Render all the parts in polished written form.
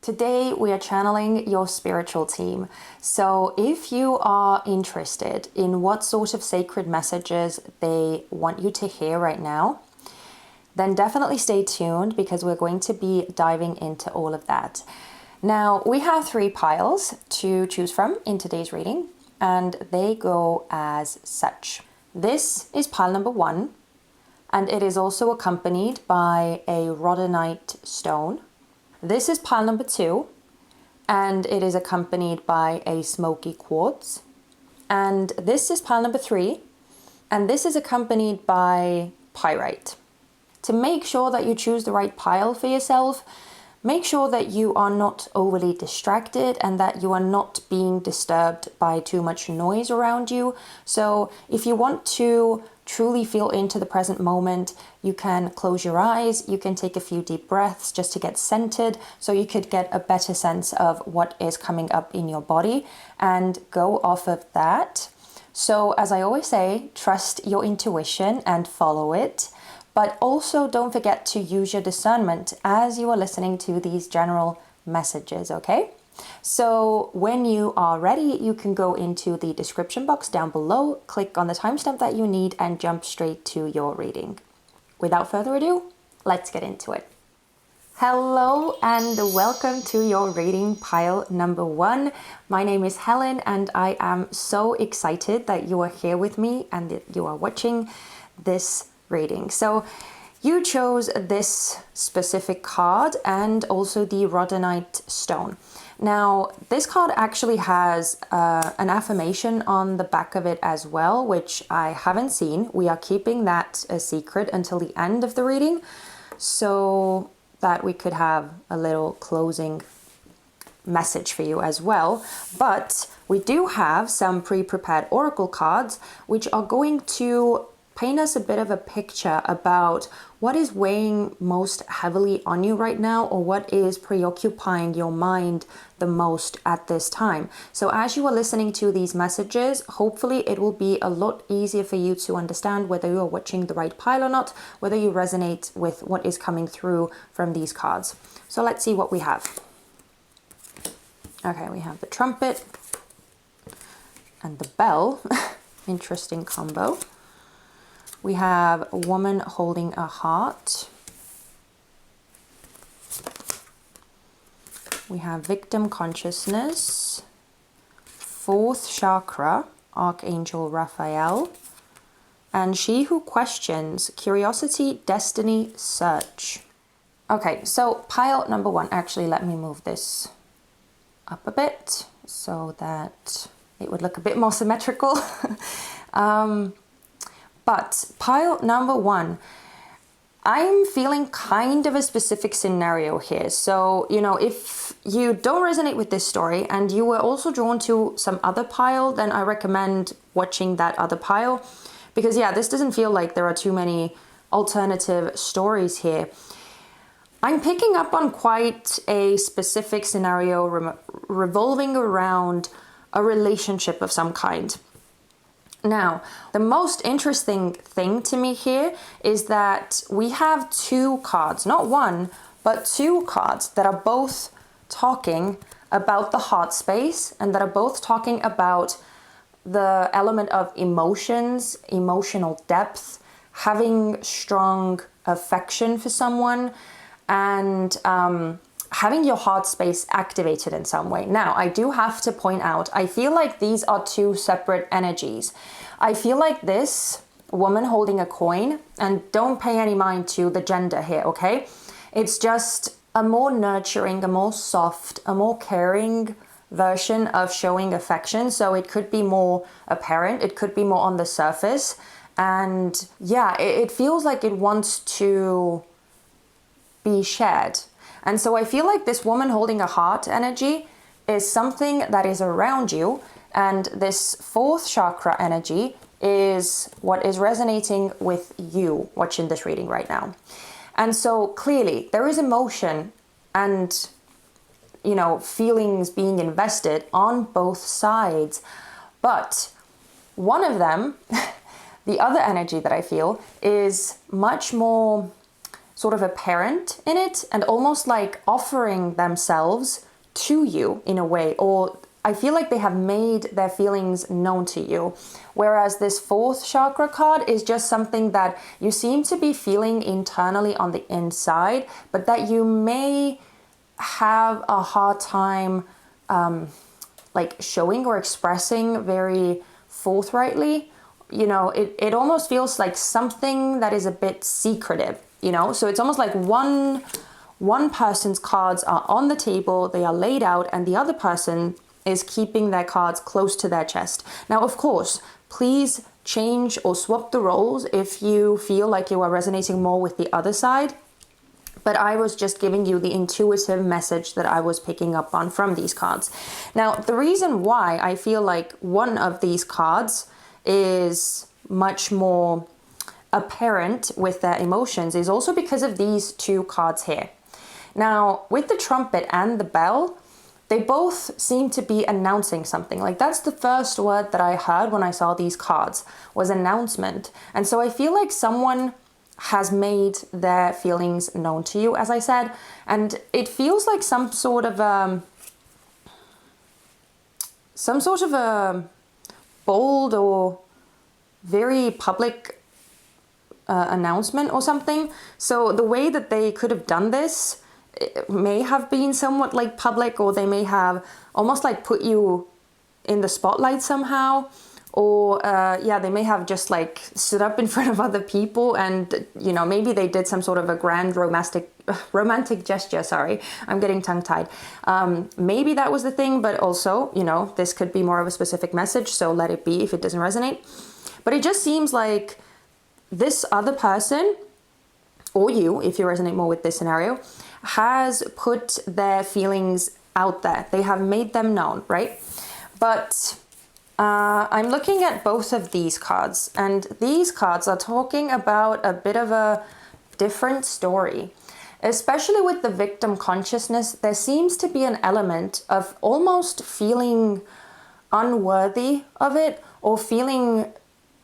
Today we are channeling your spiritual team. So if you are interested in what sort of sacred messages they want you to hear right now, then definitely stay tuned because we're going to be diving into all of that. Now, we have 3 piles to choose from in today's reading, and they go as such. This is pile number 1, and it is also accompanied by a rhodonite stone. This is pile number 2, and it is accompanied by a smoky quartz. And this is pile number 3, and this is accompanied by pyrite. To make sure that you choose the right pile for yourself, make sure that you are not overly distracted and that you are not being disturbed by too much noise around you. So if you want to truly feel into the present moment, you can close your eyes, you can take a few deep breaths just to get centered so you could get a better sense of what is coming up in your body and go off of that. So as I always say, trust your intuition and follow it, but also don't forget to use your discernment as you are listening to these general messages, okay? So when you are ready, you can go into the description box down below, click on the timestamp that you need, and jump straight to your reading. Without further ado, let's get into it. Hello and welcome to your reading pile number 1. My name is Helen and I am so excited that you are here with me and that you are watching this reading. So you chose this specific card and also the rhodonite stone. Now, this card actually has an affirmation on the back of it as well, which I haven't seen. We are keeping that a secret until the end of the reading so that we could have a little closing message for you as well. But we do have some pre-prepared oracle cards, which are going to paint us a bit of a picture about what is weighing most heavily on you right now, or what is preoccupying your mind the most at this time. So as you are listening to these messages, hopefully it will be a lot easier for you to understand whether you are watching the right pile or not, whether you resonate with what is coming through from these cards. So let's see what we have. Okay, we have the trumpet and the bell. Interesting combo. We have a woman holding a heart. We have victim consciousness, 4th chakra, Archangel Raphael, and she who questions, curiosity, destiny, search. Okay, so pile number 1, actually let me move this up a bit so that it would look a bit more symmetrical. But pile number 1, I'm feeling kind of a specific scenario here. So, you know, if you don't resonate with this story and you were also drawn to some other pile, then I recommend watching that other pile. Because yeah, this doesn't feel like there are too many alternative stories here. I'm picking up on quite a specific scenario revolving around a relationship of some kind. Now, the most interesting thing to me here is that we have 2 cards, not 1, but 2 cards that are both talking about the heart space and that are both talking about the element of emotions, emotional depth, having strong affection for someone, and having your heart space activated in some way. Now, I do have to point out, I feel like these are 2 separate energies. I feel like this woman holding a coin, and don't pay any mind to the gender here, okay? It's just a more nurturing, a more soft, a more caring version of showing affection. So it could be more apparent, it could be more on the surface. And yeah, it feels like it wants to be shared. And so I feel like this woman holding a heart energy is something that is around you, and this 4th chakra energy is what is resonating with you watching this reading right now. And so clearly there is emotion and, you know, feelings being invested on both sides. But one of them, the other energy that I feel, is much more sort of apparent in it and almost like offering themselves to you in a way, or I feel like they have made their feelings known to you. Whereas this fourth chakra card is just something that you seem to be feeling internally on the inside, but that you may have a hard time like showing or expressing very forthrightly. You know, it almost feels like something that is a bit secretive, you know? So it's almost like one person's cards are on the table, they are laid out, and the other person is keeping their cards close to their chest. Now, of course, please change or swap the roles if you feel like you are resonating more with the other side. But I was just giving you the intuitive message that I was picking up on from these cards. Now, the reason why I feel like one of these cards is much more apparent with their emotions is also because of these two cards here. Now, with the trumpet and the bell, they both seem to be announcing something. Like that's the first word that I heard when I saw these cards was announcement. And so I feel like someone has made their feelings known to you, as I said, and it feels like some sort of a bold or very public announcement or something. So the way that they could have done this, it may have been somewhat like public, or they may have almost like put you in the spotlight somehow, or yeah, they may have just like stood up in front of other people and, you know, maybe they did some sort of a grand romantic gesture. Sorry, I'm getting tongue-tied. Maybe that was the thing, but also, you know, this could be more of a specific message, so let it be if it doesn't resonate. But it just seems like this other person, or you, if you resonate more with this scenario, has put their feelings out there. They have made them known, right? But I'm looking at both of these cards, and these cards are talking about a bit of a different story. Especially with the victim consciousness, there seems to be an element of almost feeling unworthy of it, or feeling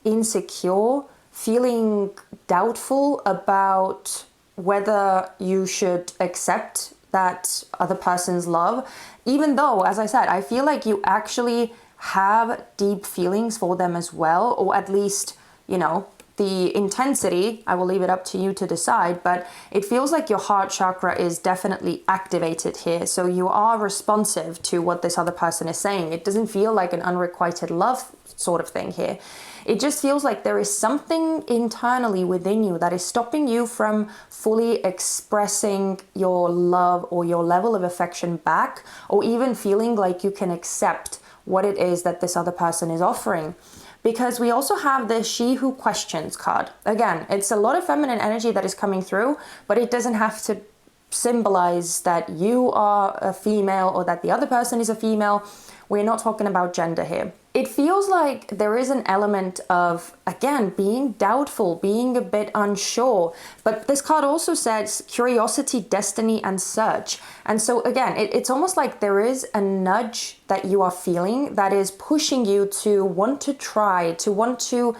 insecure, feeling doubtful about whether you should accept that other person's love, even though, as I said, I feel like you actually have deep feelings for them as well, or at least, you know, the intensity, I will leave it up to you to decide, but it feels like your heart chakra is definitely activated here. So you are responsive to what this other person is saying. It doesn't feel like an unrequited love sort of thing here. It just feels like there is something internally within you that is stopping you from fully expressing your love or your level of affection back, or even feeling like you can accept what it is that this other person is offering. Because we also have the She Who Questions card. Again, it's a lot of feminine energy that is coming through, but it doesn't have to symbolize that you are a female or that the other person is a female. We're not talking about gender here. It feels like there is an element of, again, being doubtful, being a bit unsure. But this card also says curiosity, destiny, and search. And so again, it's almost like there is a nudge that you are feeling that is pushing you to want to try, to want to,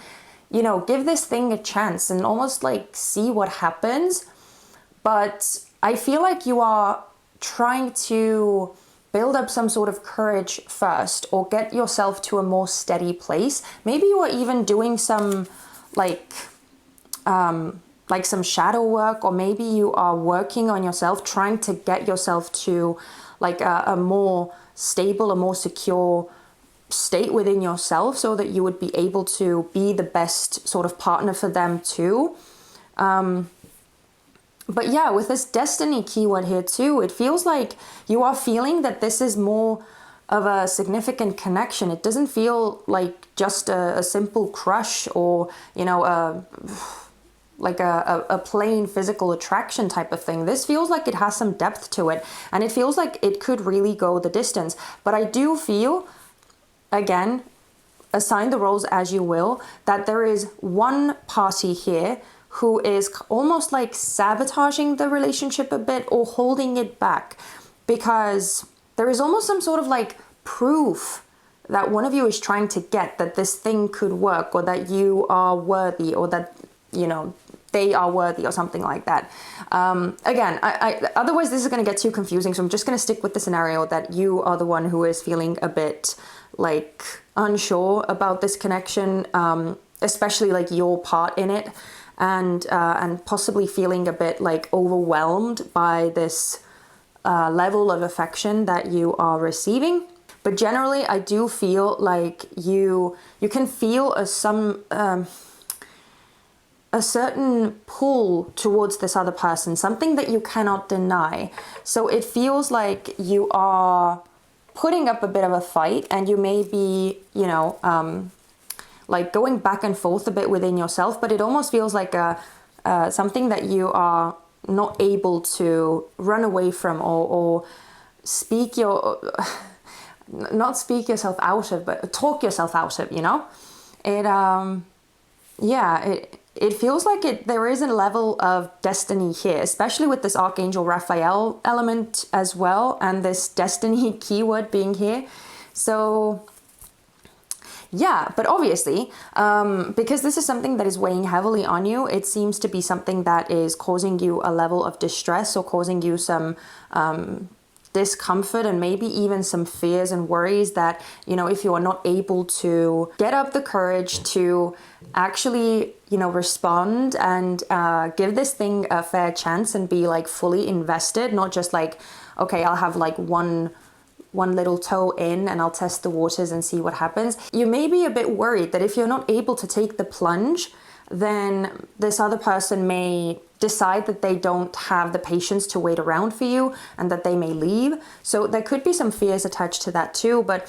you know, give this thing a chance and almost like see what happens. But I feel like you are trying to build up some sort of courage first, or get yourself to a more steady place. Maybe you are even doing some like some shadow work, or maybe you are working on yourself, trying to get yourself to like a more stable, a more secure state within yourself, so that you would be able to be the best sort of partner for them too. But yeah, with this destiny keyword here too, it feels like you are feeling that this is more of a significant connection. It doesn't feel like just a simple crush, or, you know, like a plain physical attraction type of thing. This feels like it has some depth to it, and it feels like it could really go the distance. But I do feel, again, assign the roles as you will, that there is one party here who is almost like sabotaging the relationship a bit, or holding it back, because there is almost some sort of like proof that one of you is trying to get that this thing could work, or that you are worthy, or that, you know, they are worthy or something like that. Again, otherwise this is going to get too confusing. So I'm just going to stick with the scenario that you are the one who is feeling a bit like unsure about this connection, especially like your part in it, and possibly feeling a bit like overwhelmed by this level of affection that you are receiving. But generally, I do feel like you can feel a certain pull towards this other person, something that you cannot deny. So it feels like you are putting up a bit of a fight, and you may be, you know, like going back and forth a bit within yourself, but it almost feels like something that you are not able to run away from or not speak yourself out of, but talk yourself out of, you know? It feels like there is a level of destiny here, especially with this Archangel Raphael element as well, and this destiny keyword being here. So yeah, but obviously, because this is something that is weighing heavily on you, it seems to be something that is causing you a level of distress, or causing you some discomfort, and maybe even some fears and worries that, you know, if you are not able to get up the courage to actually, you know, respond and give this thing a fair chance and be like fully invested, not just like, okay, I'll have like one little toe in and I'll test the waters and see what happens. You may be a bit worried that if you're not able to take the plunge, then this other person may decide that they don't have the patience to wait around for you, and that they may leave. So there could be some fears attached to that too. But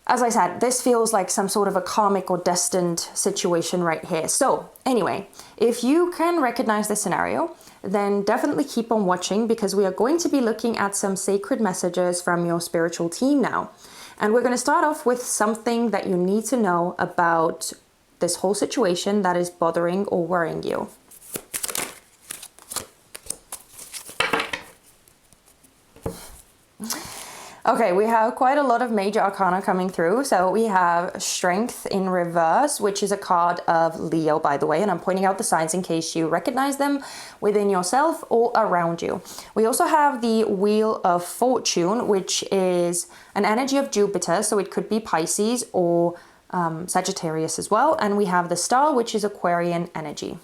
as I said, this feels like some sort of a karmic or destined situation right here. So anyway, if you can recognize this scenario, then definitely keep on watching, because we are going to be looking at some sacred messages from your spiritual team now. And we're going to start off with something that you need to know about this whole situation that is bothering or worrying you. Okay, we have quite a lot of major arcana coming through. So we have Strength in reverse, which is a card of Leo, by the way. And I'm pointing out the signs in case you recognize them within yourself or around you. We also have the Wheel of Fortune, which is an energy of Jupiter. So it could be Pisces or Sagittarius as well. And we have the Star, which is Aquarian energy.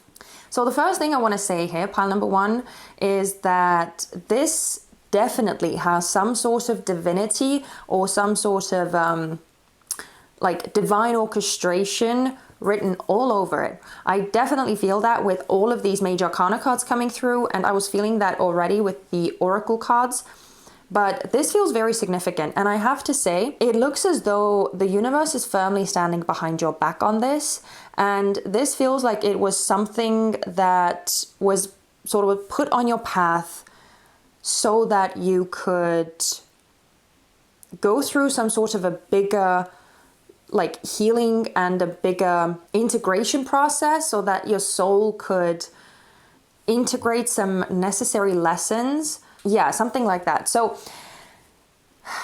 So the first thing I want to say here, pile number one, is that this definitely has some sort of divinity or some sort of like divine orchestration written all over it. I definitely feel that with all of these major arcana cards coming through, and I was feeling that already with the oracle cards. But this feels very significant, and I have to say, it looks as though the universe is firmly standing behind your back on this, and this feels like it was something that was sort of put on your path so that you could go through some sort of a bigger like healing and a bigger integration process, so that your soul could integrate some necessary lessons. Yeah, something like that. So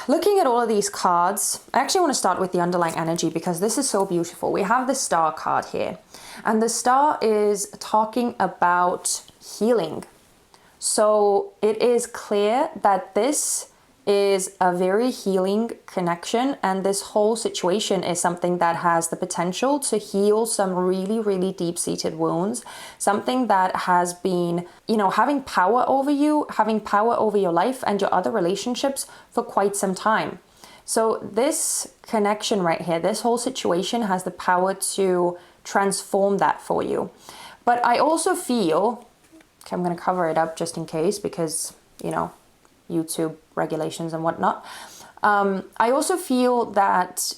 looking at all of these cards, I actually want to start with the underlying energy, because this is so beautiful. We have the Star card here, and the Star is talking about healing. So it is clear that this is a very healing connection, and this whole situation is something that has the potential to heal some really, really deep-seated wounds, something that has been, you know, having power over you, having power over your life and your other relationships for quite some time. So this connection right here, this whole situation has the power to transform that for you. But I also feel, okay, I'm going to cover it up just in case, because, you know, YouTube regulations and whatnot. I also feel that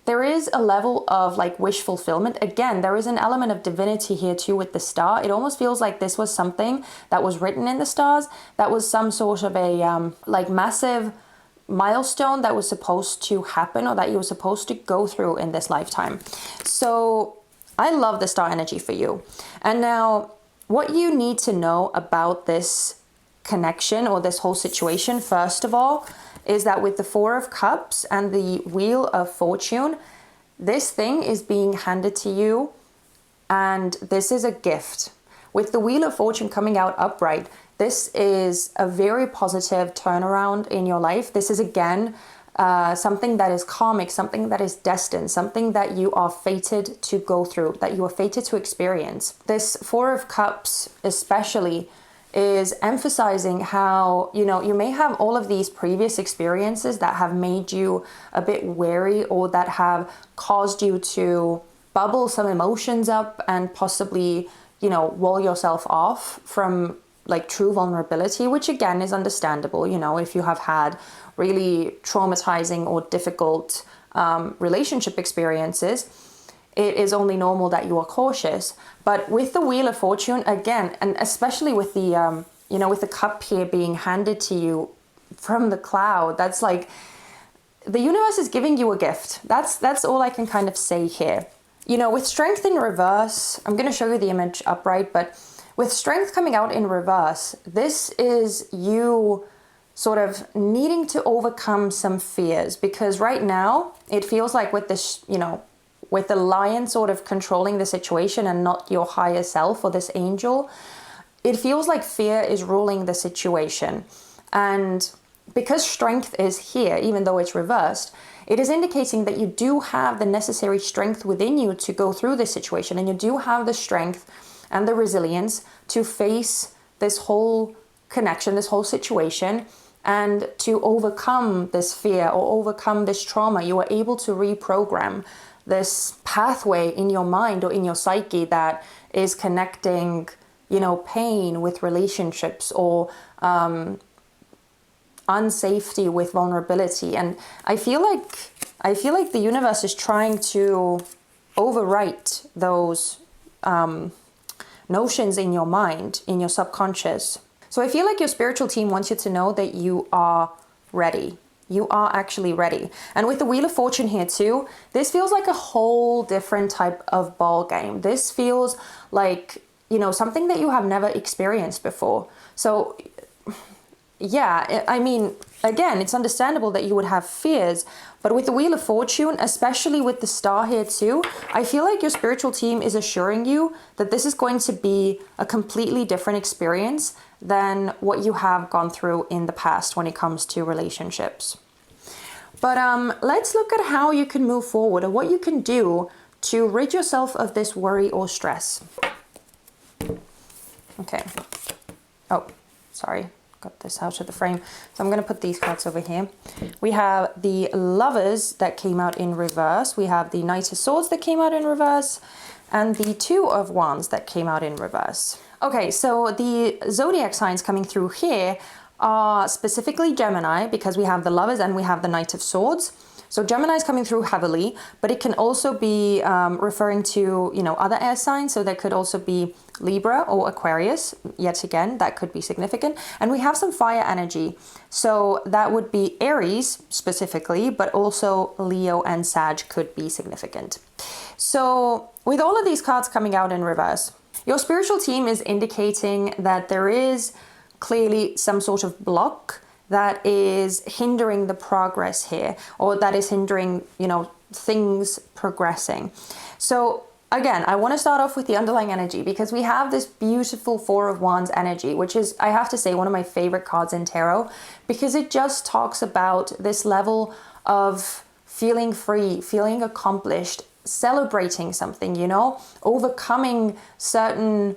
there is a level of like wish fulfillment. Again, there is an element of divinity here too with the Star. It almost feels like this was something that was written in the stars, that was some sort of a like massive milestone that was supposed to happen, or that you were supposed to go through in this lifetime. So I love the Star energy for you. And now what you need to know about this connection or this whole situation, first of all, is that with the Four of Cups and the Wheel of Fortune, this thing is being handed to you And this is a gift. With the Wheel of Fortune coming out upright, this is a very positive turnaround in your life. This is, again, something that is karmic, something that is destined, something that you are fated to go through, that you are fated to experience. This Four of Cups especially is emphasizing how, you may have all of these previous experiences that have made you a bit wary, or that have caused you to bubble some emotions up and possibly, wall yourself off from like true vulnerability, which again is understandable, if you have had really traumatizing or difficult relationship experiences. It is only normal that you are cautious. But with the Wheel of Fortune, again, and especially with the, with the cup here being handed to you from the cloud, that's like, the universe is giving you a gift. That's all I can kind of say here. With strength in reverse, I'm going to show you the image upright, but with strength coming out in reverse, this is you sort of needing to overcome some fears, because right now it feels like with this, with the lion sort of controlling the situation and not your higher self or this angel, it feels like fear is ruling the situation. And because strength is here, even though it's reversed, it is indicating that you do have the necessary strength within you to go through this situation, and you do have the strength and the resilience to face this whole connection, this whole situation, and to overcome this fear or overcome this trauma. You are able to reprogram this pathway in your mind or in your psyche that is connecting, pain with relationships, or unsafety with vulnerability. And I feel like the universe is trying to overwrite those notions in your mind, in your subconscious. So I feel like your spiritual team wants you to know that you are ready. You are actually ready. And with the Wheel of Fortune here too, this feels like a whole different type of ball game. This feels like, something that you have never experienced before. So yeah, I mean, again, it's understandable that you would have fears, but with the Wheel of Fortune, especially with the star here too, I feel like your spiritual team is assuring you that this is going to be a completely different experience than what you have gone through in the past when it comes to relationships. But let's look at how you can move forward, or what you can do to rid yourself of this worry or stress. Okay. Oh, sorry. Got this out of the frame. So I'm going to put these cards over here. We have the Lovers that came out in reverse. We have the Knight of Swords that came out in reverse. And the Two of Wands that came out in reverse. Okay, so the zodiac signs coming through here are specifically Gemini, because we have the Lovers and we have the Knight of Swords. So Gemini is coming through heavily, but it can also be referring to, other air signs. So there could also be Libra or Aquarius. Yet again, that could be significant. And we have some fire energy. So that would be Aries specifically, but also Leo and Sag could be significant. So with all of these cards coming out in reverse, your spiritual team is indicating that there is clearly some sort of block that is hindering the progress here, or that is hindering, things progressing. So again, I want to start off with the underlying energy, because we have this beautiful Four of Wands energy, which is, I have to say, one of my favorite cards in tarot, because it just talks about this level of feeling free, feeling accomplished, celebrating something, overcoming certain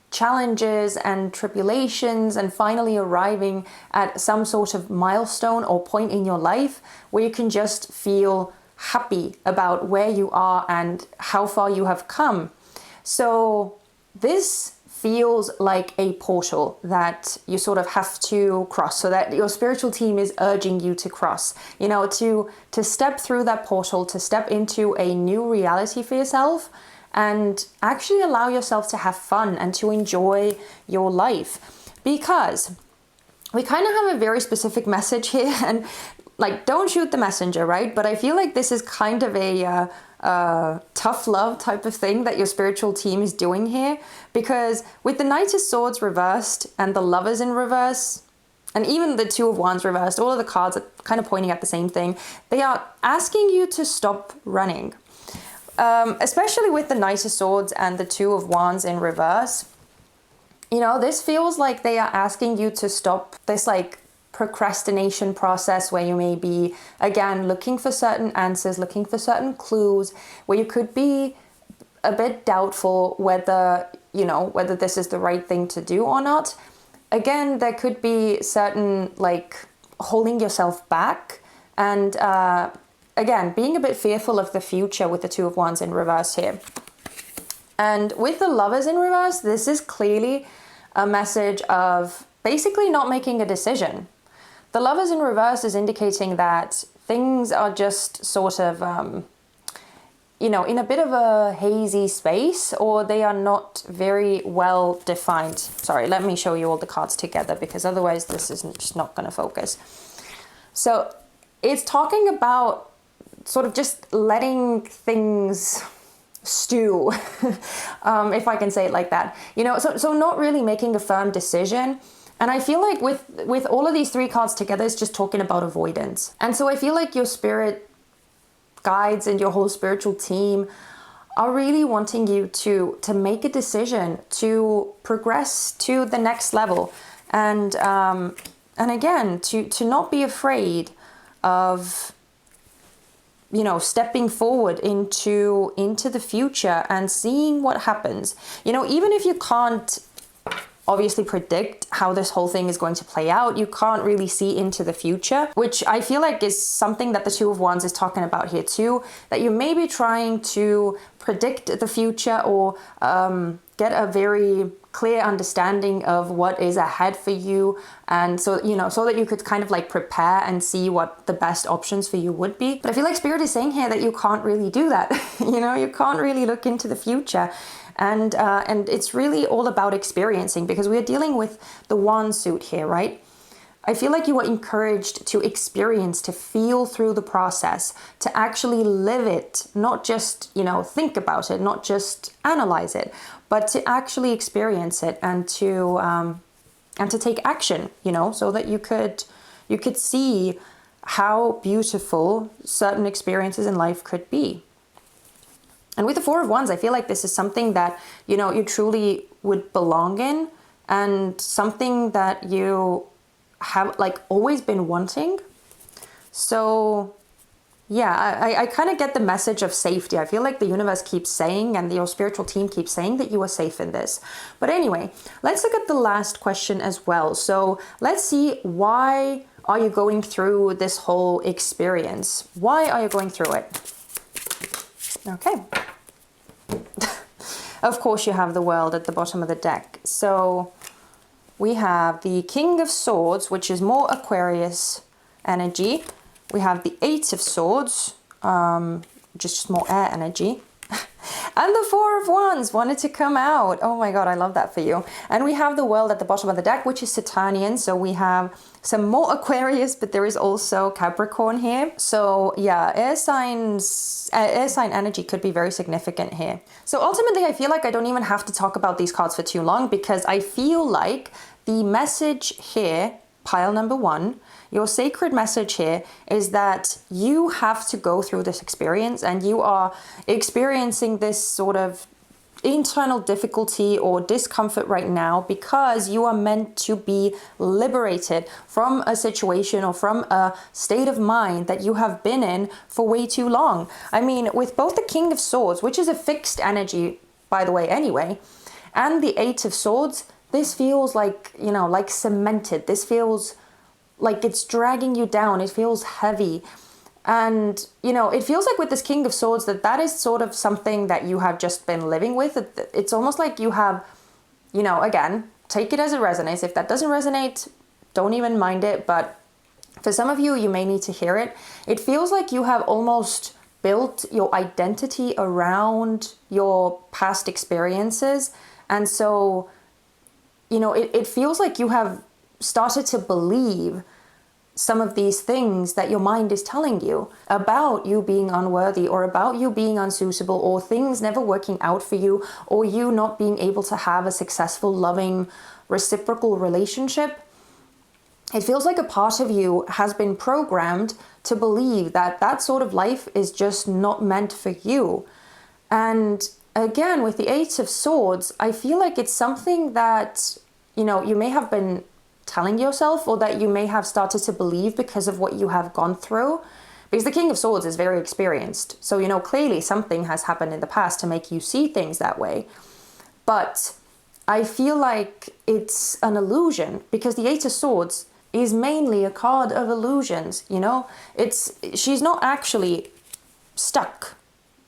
challenges and tribulations, and finally arriving at some sort of milestone or point in your life where you can just feel happy about where you are and how far you have come. So this feels like a portal that you sort of have to cross, so that your spiritual team is urging you to cross, to step through that portal, to step into a new reality for yourself, and actually allow yourself to have fun and to enjoy your life. Because we kind of have a very specific message here, and don't shoot the messenger, right? But I feel like this is kind of a tough love type of thing that your spiritual team is doing here, because with the Knight of Swords reversed and the Lovers in reverse, and even the Two of Wands reversed, all of the cards are kind of pointing at the same thing. They are asking you to stop running. especially with the Knight of Swords and the Two of Wands in reverse, you know, this feels like they are asking you to stop this like procrastination process where you may be, again, looking for certain answers, looking for certain clues, where you could be a bit doubtful whether, you know, whether this is the right thing to do or not. Again, there could be certain like holding yourself back and again, being a bit fearful of the future with the Two of Wands in reverse here. And with the Lovers in reverse, this is clearly a message of basically not making a decision. The Lovers in reverse is indicating that things are just sort of, you know, in a bit of a hazy space, or they are not very well defined. Sorry, let me show you all the cards together because otherwise this is just not going to focus. So it's talking about sort of just letting things stew, if I can say it like that. You know, so not really making a firm decision. And I feel like with all of these three cards together, it's just talking about avoidance. And so I feel like your spirit guides and your whole spiritual team are really wanting you to make a decision, to progress to the next level. And again, to not be afraid of, you know, stepping forward into the future and seeing what happens. You know, even if you can't obviously predict how this whole thing is going to play out, you can't really see into the future, which I feel like is something that the Two of Wands is talking about here too, that you may be trying to predict the future or get a very clear understanding of what is ahead for you, and so, you know, so that you could kind of like prepare and see what the best options for you would be. But I feel like Spirit is saying here that you can't really do that. You know, you can't really look into the future. And it's really all about experiencing, because we are dealing with the wand suit here, right? I feel like you are encouraged to experience, to feel through the process, to actually live it, not just, you know, think about it, not just analyze it, but to actually experience it and to take action, you know, so that you could see how beautiful certain experiences in life could be. And with the Four of Wands, I feel like this is something that, you know, you truly would belong in, and something that you have like always been wanting. So yeah, I kind of get the message of safety. I feel like the universe keeps saying, and your spiritual team keeps saying, that you are safe in this. But anyway, let's look at the last question as well. So let's see, why are you going through this whole experience? Why are you going through it? Okay. Of course, you have the World at the bottom of the deck. So we have the King of Swords, which is more Aquarius energy. We have the Eight of Swords, which is just more air energy. And the Four of Wands wanted to come out. Oh my God, I love that for you. And we have the World at the bottom of the deck, which is Saturnian. So we have some more Aquarius, but there is also Capricorn here. So yeah, air sign energy could be very significant here. So ultimately, I feel like I don't even have to talk about these cards for too long, because I feel like the message here, pile number one, your sacred message here is that you have to go through this experience, and you are experiencing this sort of internal difficulty or discomfort right now because you are meant to be liberated from a situation or from a state of mind that you have been in for way too long. I mean, with both the King of Swords, which is a fixed energy, by the way, anyway, and the Eight of Swords, this feels like, you know, like cemented. This feels like it's dragging you down. It feels heavy. And, you know, it feels like with this King of Swords that is sort of something that you have just been living with. It's almost like you have, you know, again, take it as it resonates. If that doesn't resonate, don't even mind it. But for some of you, you may need to hear it. It feels like you have almost built your identity around your past experiences. And so, you know, it feels like you have started to believe some of these things that your mind is telling you about you being unworthy, or about you being unsuitable, or things never working out for you, or you not being able to have a successful, loving, reciprocal relationship. It feels like a part of you has been programmed to believe that that sort of life is just not meant for you. And again, with the Eight of Swords, I feel like it's something that, you know, you may have been telling yourself, or that you may have started to believe because of what you have gone through. Because the King of Swords is very experienced. So, you know, clearly something has happened in the past to make you see things that way. But I feel like it's an illusion, because the Eight of Swords is mainly a card of illusions, you know? She's not actually stuck,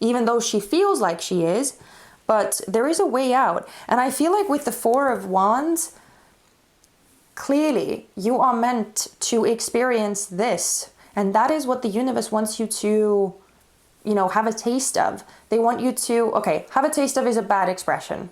even though she feels like she is, but there is a way out. And I feel like with the Four of Wands, clearly you are meant to experience this. And that is what the universe wants you to, you know, have a taste of. They want you to, okay, have a taste of is a bad expression.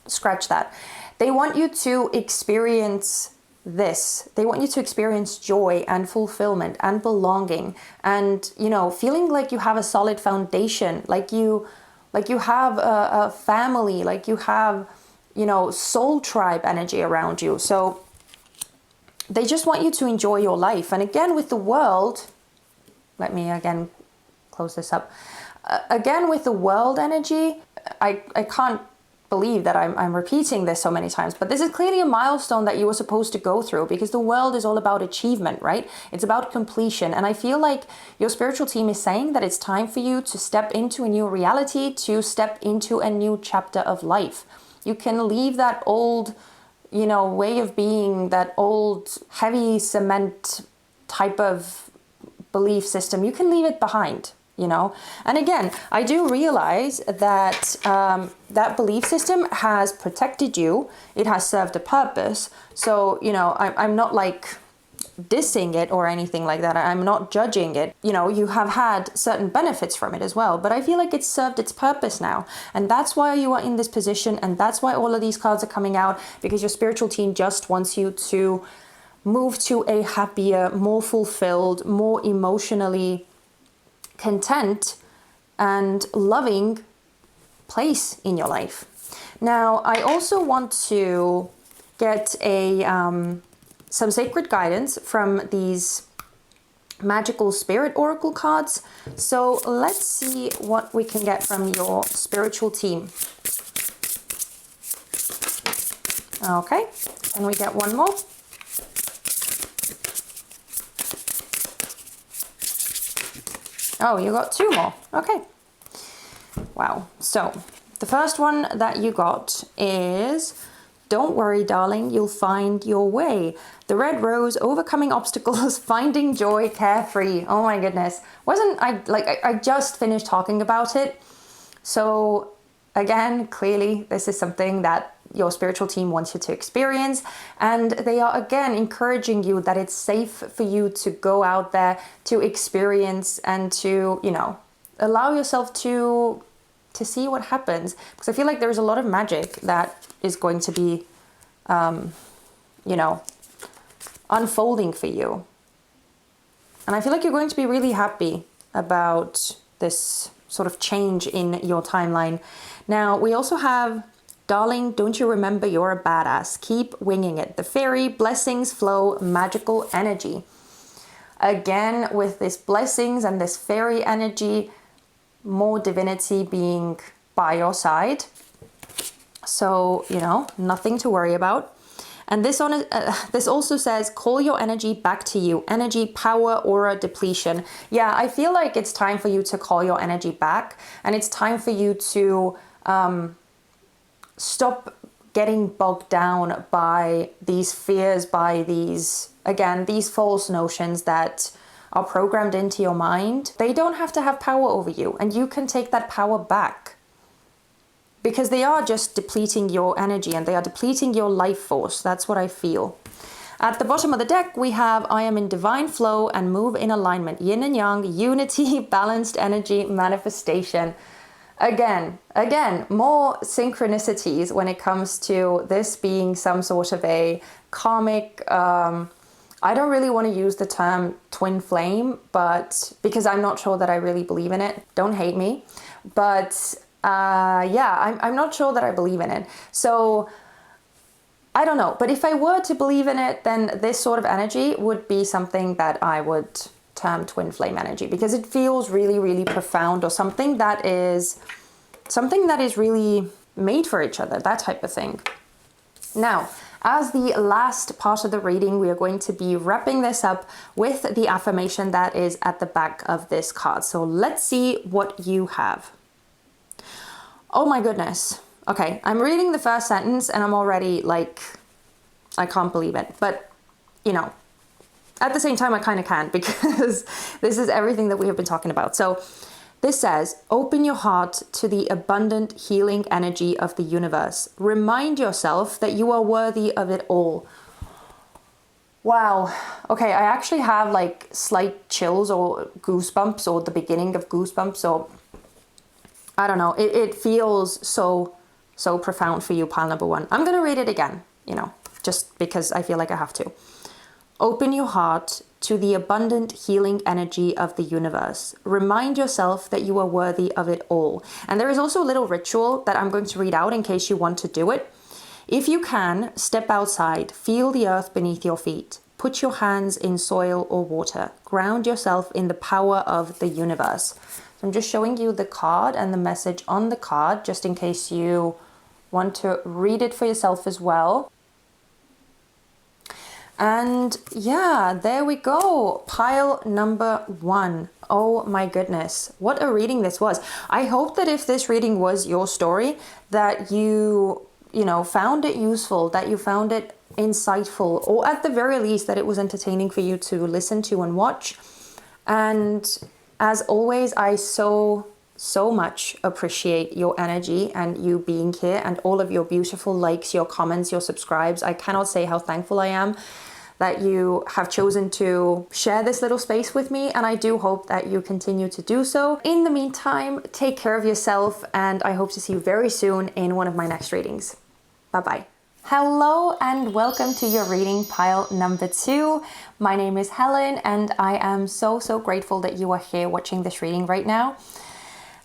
Scratch that. They want you to experience this. They want you to experience joy and fulfillment and belonging, and, you know, feeling like you have a solid foundation, like you have a family, like you have, you know, soul tribe energy around you. So they just want you to enjoy your life. And again, with the World, let me again close this up. Again, with the World energy, I can't believe that I'm repeating this so many times, but this is clearly a milestone that you were supposed to go through, because the World is all about achievement, right? It's about completion. And I feel like your spiritual team is saying that it's time for you to step into a new reality, to step into a new chapter of life. You can leave that old, you know, way of being, that old heavy cement type of belief system. You can leave it behind, you know. And again, I do realize that that belief system has protected you. It has served a purpose. So, you know, I'm not like dissing it or anything like that. I'm not judging it. You know, you have had certain benefits from it as well, but I feel like it's served its purpose now. And that's why you are in this position. And that's why all of these cards are coming out, because your spiritual team just wants you to move to a happier, more fulfilled, more emotionally content and loving place in your life. Now, I also want to get some sacred guidance from these magical spirit oracle cards. So let's see what we can get from your spiritual team. Okay, can we get one more? Oh, you got two more. Okay. Wow. So the first one that you got is, don't worry, darling, you'll find your way. The red rose, overcoming obstacles, finding joy, carefree. Oh my goodness. Wasn't I, like, I just finished talking about it. So again, clearly this is something that your spiritual team wants you to experience. And they are again encouraging you that it's safe for you to go out there, to experience, and to, you know, allow yourself to see what happens. Because I feel like there's a lot of magic that is going to be, you know, unfolding for you. And I feel like you're going to be really happy about this sort of change in your timeline. Now, we also have, darling, don't you remember you're a badass? Keep winging it. The fairy blessings flow, magical energy. Again, with this blessings and this fairy energy, more divinity being by your side. So, you know, nothing to worry about. And this also says, call your energy back to you. Energy, power, aura, depletion. Yeah, I feel like it's time for you to call your energy back. And it's time for you to stop getting bogged down by these fears, by these, again, these false notions that are programmed into your mind. They don't have to have power over you, and you can take that power back, because they are just depleting your energy and they are depleting your life force. That's what I feel. At the bottom of the deck, we have, I am in divine flow and move in alignment. Yin and yang, unity, balanced energy, manifestation. Again, more synchronicities when it comes to this being some sort of a karmic, I don't really want to use the term twin flame, but because I'm not sure that I really believe in it. Don't hate me. But yeah, I'm not sure that I believe in it. So I don't know. But if I were to believe in it, then this sort of energy would be something that I would term twin flame energy, because it feels really, really profound, or something that is really made for each other, that type of thing. Now, as the last part of the reading, we are going to be wrapping this up with the affirmation that is at the back of this card. So let's see what you have. Oh my goodness. Okay, I'm reading the first sentence and I'm already like, I can't believe it. But, you know, at the same time, I kind of can, because this is everything that we have been talking about. So this says, open your heart to the abundant healing energy of the universe. Remind yourself that you are worthy of it all. Wow. Okay, I actually have like slight chills or goosebumps, or the beginning of goosebumps. So I don't know. It feels so profound for you, pile number one. I'm going to read it again, you know, just because I feel like I have to. Open your heart to the abundant healing energy of the universe. Remind yourself that you are worthy of it all. And there is also a little ritual that I'm going to read out in case you want to do it. If you can, step outside, feel the earth beneath your feet. Put your hands in soil or water. Ground yourself in the power of the universe. So I'm just showing you the card and the message on the card, just in case you want to read it for yourself as well. And yeah, there we go. Pile number one. Oh my goodness, what a reading this was. I hope that if this reading was your story, that you know, found it useful, that you found it insightful, or at the very least that it was entertaining for you to listen to and watch. And as always, I so much appreciate your energy and you being here, and all of your beautiful likes, your comments, your subscribes. I cannot say how thankful I am that you have chosen to share this little space with me, and I do hope that you continue to do so. In the meantime, take care of yourself, and I hope to see you very soon in one of my next readings. Bye-bye. Hello and welcome to your reading, pile number two. My name is Helen, and I am so grateful that you are here watching this reading right now.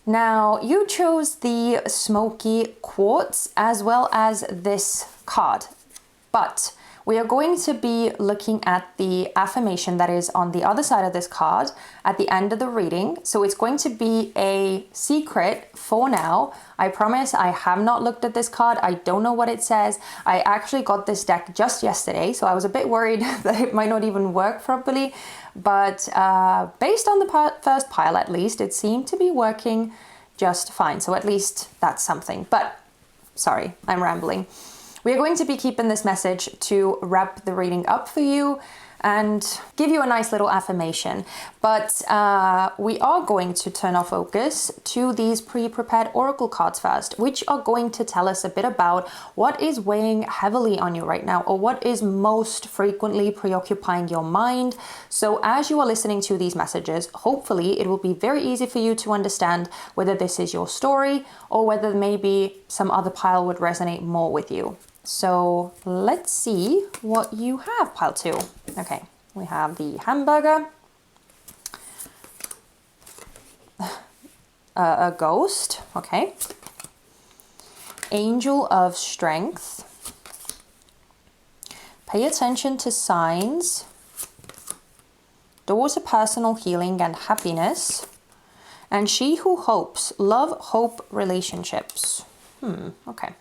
Now, you chose the smoky quartz as well as this card, but we are going to be looking at the affirmation that is on the other side of this card at the end of the reading. So it's going to be a secret for now. I promise I have not looked at this card. I don't know what it says. I actually got this deck just yesterday, so I was a bit worried that it might not even work properly. But based on the first pile, at least, it seemed to be working just fine. So at least that's something. But sorry, I'm rambling. We are going to be keeping this message to wrap the reading up for you and give you a nice little affirmation. But we are going to turn our focus to these pre-prepared oracle cards first, which are going to tell us a bit about what is weighing heavily on you right now, or what is most frequently preoccupying your mind. So as you are listening to these messages, hopefully it will be very easy for you to understand whether this is your story or whether maybe some other pile would resonate more with you. So let's see what you have, pile two. Okay, we have the hamburger, a ghost, okay, angel of strength, pay attention to signs, door to personal healing and happiness, and she who hopes, love, hope, relationships. Okay.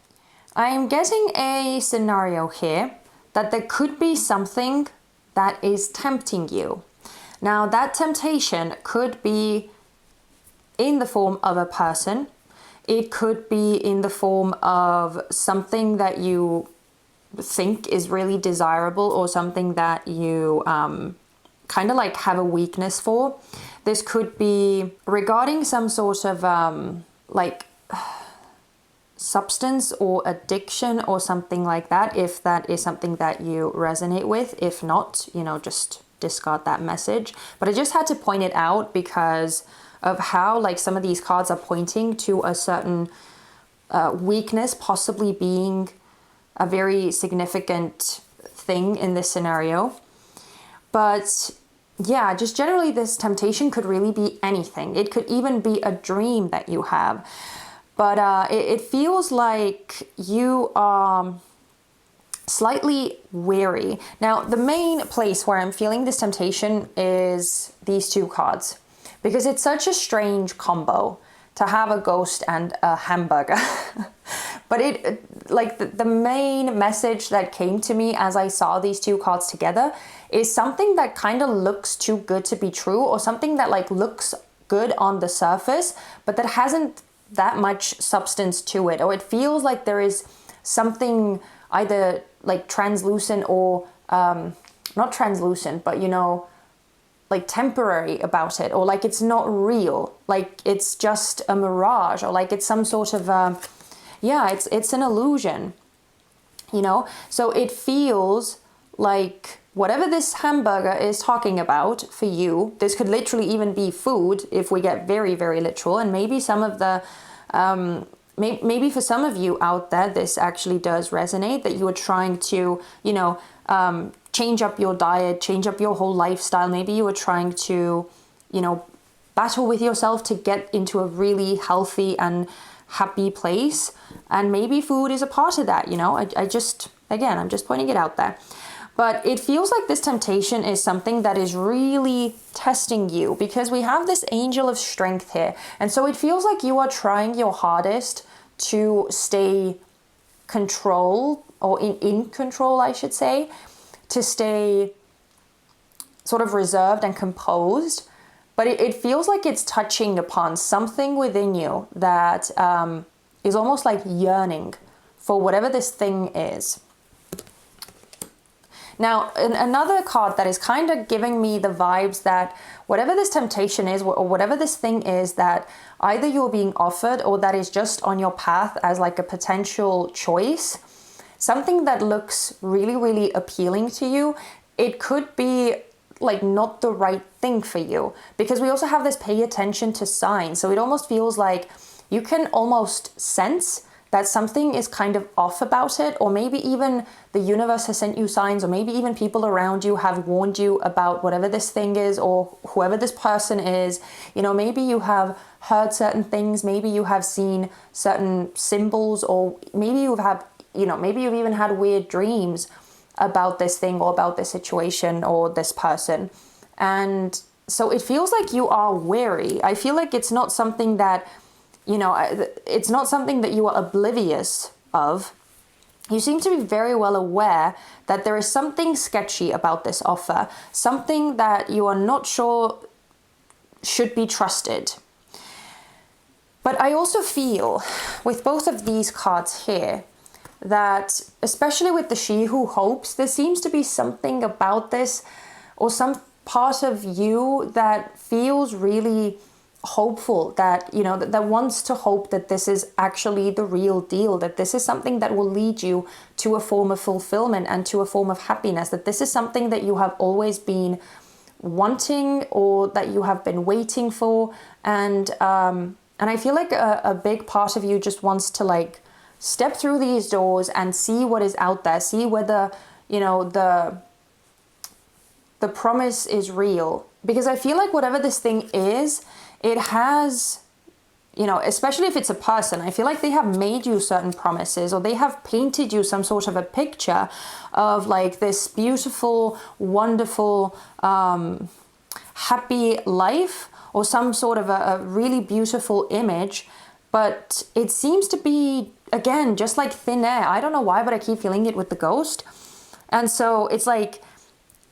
I'm getting a scenario here that there could be something that is tempting you. Now, that temptation could be in the form of a person. It could be in the form of something that you think is really desirable, or something that you kind of like have a weakness for. This could be regarding some sort of like substance or addiction or something like that, if that is something that you resonate with. If not, you know, just discard that message. But I just had to point it out because of how like some of these cards are pointing to a certain weakness possibly being a very significant thing in this scenario. But yeah, just generally this temptation could really be anything. It could even be a dream that you have. But it feels like you are slightly weary. Now, the main place where I'm feeling this temptation is these two cards, because it's such a strange combo to have a ghost and a hamburger. But the main message that came to me as I saw these two cards together is something that kind of looks too good to be true, or something that like looks good on the surface, but that hasn't that much substance to it, or it feels like there is something either like translucent or not translucent, but like temporary about it, or like it's not real, like it's just a mirage, or like it's some sort of it's an illusion, so it feels like whatever this hamburger is talking about for you, this could literally even be food if we get very, very literal. And maybe some of the maybe for some of you out there, this actually does resonate, that you are trying to change up your diet, change up your whole lifestyle. Maybe you are trying to battle with yourself to get into a really healthy and happy place, and maybe food is a part of that. I'm just pointing it out there. But it feels like this temptation is something that is really testing you, because we have this angel of strength here. And so it feels like you are trying your hardest to stay control, or in control, I should say, to stay sort of reserved and composed. But it feels like it's touching upon something within you that is almost like yearning for whatever this thing is. Now, another card that is kind of giving me the vibes that whatever this temptation is, or whatever this thing is that either you're being offered, or that is just on your path as like a potential choice, something that looks really, really appealing to you, it could be like not the right thing for you, because we also have this pay attention to signs. So it almost feels like you can almost sense that something is kind of off about it, or maybe even the universe has sent you signs, or maybe even people around you have warned you about whatever this thing is, or whoever this person is. Maybe you have heard certain things, maybe you have seen certain symbols, or maybe maybe you've even had weird dreams about this thing, or about this situation, or this person. And so it feels like you are wary. I feel like it's not something that it's not something that you are oblivious of. You seem to be very well aware that there is something sketchy about this offer, something that you are not sure should be trusted. But I also feel with both of these cards here that, especially with the She Who Hopes, there seems to be something about this, or some part of you that feels really hopeful, that that wants to hope that this is actually the real deal, that this is something that will lead you to a form of fulfillment and to a form of happiness, that this is something that you have always been wanting, or that you have been waiting for. And I feel like a big part of you just wants to like step through these doors and see what is out there, see whether the promise is real. Because I feel like whatever this thing is, it has, especially if it's a person, I feel like they have made you certain promises, or they have painted you some sort of a picture of like this beautiful, wonderful, happy life, or some sort of a really beautiful image. But it seems to be, again, just like thin air. I don't know why, but I keep feeling it with the ghost. And so it's like,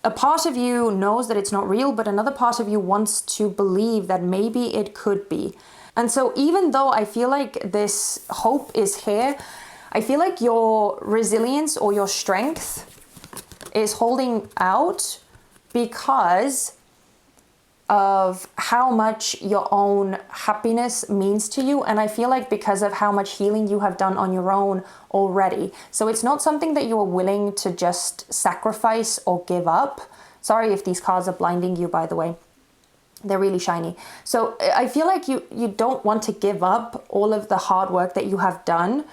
a part of you knows that it's not real, but another part of you wants to believe that maybe it could be. And so even though I feel like this hope is here, I feel like your resilience or your strength is holding out because of how much your own happiness means to you. And I feel like because of how much healing you have done on your own already. So it's not something that you are willing to just sacrifice or give up. Sorry if these cards are blinding you, by the way. They're really shiny. So I feel like you don't want to give up all of the hard work that you have done.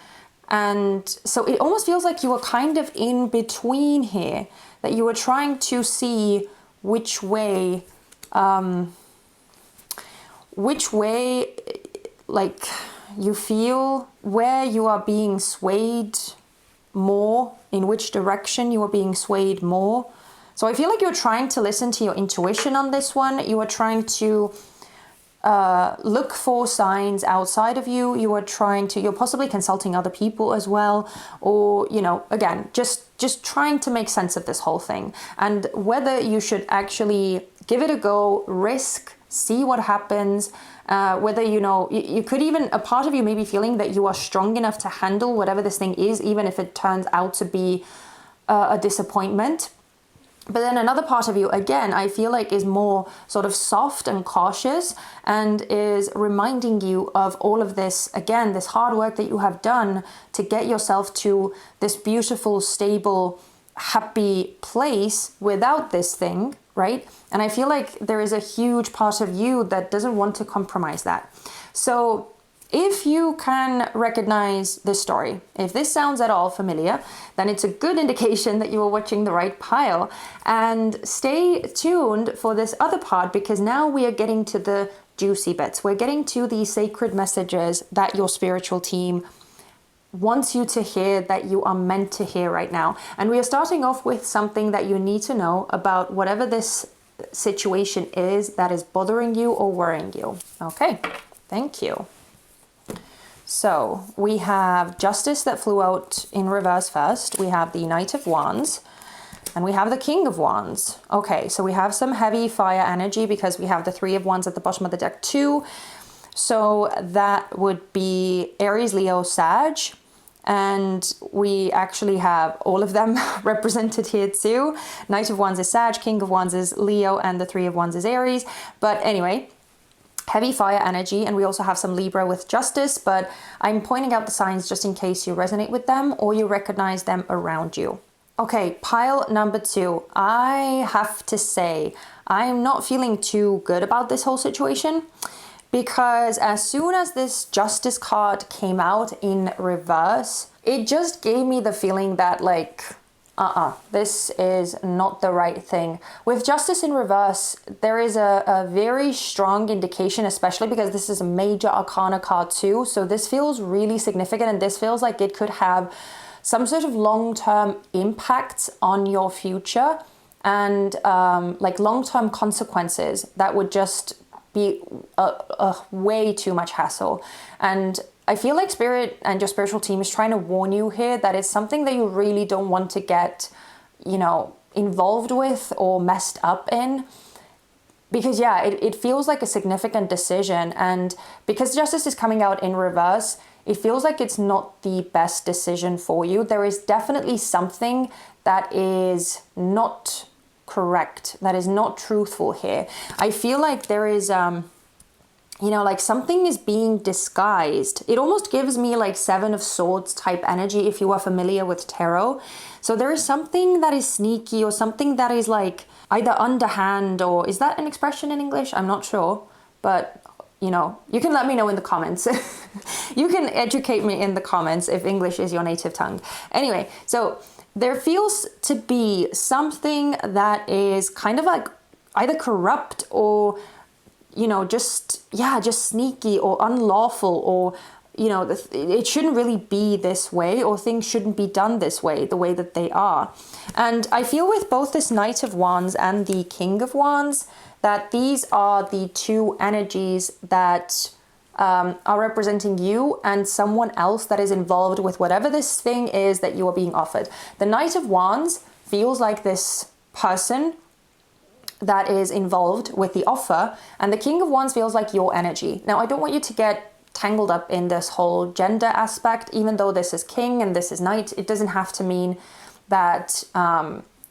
And so it almost feels like you are kind of in between here, that you are trying to see which way like you feel, where you are being swayed more, in which direction you are being swayed more. So I feel like you're trying to listen to your intuition on this one. You are trying to look for signs outside of you. You're possibly consulting other people as well, or, you know, again, just trying to make sense of this whole thing, and whether you should actually give it a go, risk, see what happens, whether, you know, you could even, a part of you may be feeling that you are strong enough to handle whatever this thing is, even if it turns out to be a disappointment. But then another part of you, again, I feel like is more sort of soft and cautious, and is reminding you of all of this, again, this hard work that you have done to get yourself to this beautiful, stable, happy place without this thing, right? And I feel like there is a huge part of you that doesn't want to compromise that. So if you can recognize this story, if this sounds at all familiar, then it's a good indication that you are watching the right pile. And stay tuned for this other part, because now we are getting to the juicy bits. We're getting to the sacred messages that your spiritual team wants you to hear, that you are meant to hear right now. And we are starting off with something that you need to know about whatever this situation is that is bothering you or worrying you. Okay, thank you. So we have Justice that flew out in reverse first. We have the Knight of Wands, and we have the King of Wands. Okay, so we have some heavy fire energy because we have the Three of Wands at the bottom of the deck too. So that would be Aries, Leo, Sag. And we actually have all of them represented here too. Knight of Wands is Sag, King of Wands is Leo, and the Three of Wands is Aries. But anyway, heavy fire energy, and we also have some Libra with Justice, but I'm pointing out the signs just in case you resonate with them or you recognize them around you. Okay, pile number 2. I have to say, I'm not feeling too good about this whole situation, because as soon as this Justice card came out in reverse, it just gave me the feeling that like, this is not the right thing. With Justice in reverse, there is a very strong indication, especially because this is a major arcana card too. So this feels really significant, and this feels like it could have some sort of long-term impacts on your future, and like long-term consequences that would just be way too much hassle. And I feel like Spirit and your spiritual team is trying to warn you here that it's something that you really don't want to get, you know, involved with or messed up in. Because yeah, it feels like a significant decision. And because Justice is coming out in reverse, it feels like it's not the best decision for you. There is definitely something that is not correct, that is not truthful here. I feel like there is you know, like something is being disguised. It almost gives me like Seven of Swords type energy if you are familiar with tarot. So there is something that is sneaky, or something that is like either underhand, or is that an expression in English? I'm not sure, but you know, you can let me know in the comments. You can educate me in the comments if English is your native tongue. Anyway, so there feels to be something that is kind of like either corrupt or, you know, just sneaky or unlawful, or, you know, it shouldn't really be this way, or things shouldn't be done this way, the way that they are. And I feel with both this Knight of Wands and the King of Wands that these are the two energies that are representing you and someone else that is involved with whatever this thing is that you are being offered. The Knight of Wands feels like this person that is involved with the offer, and the King of Wands feels like your energy. Now, I don't want you to get tangled up in this whole gender aspect. Even though this is King and this is Knight, it doesn't have to mean that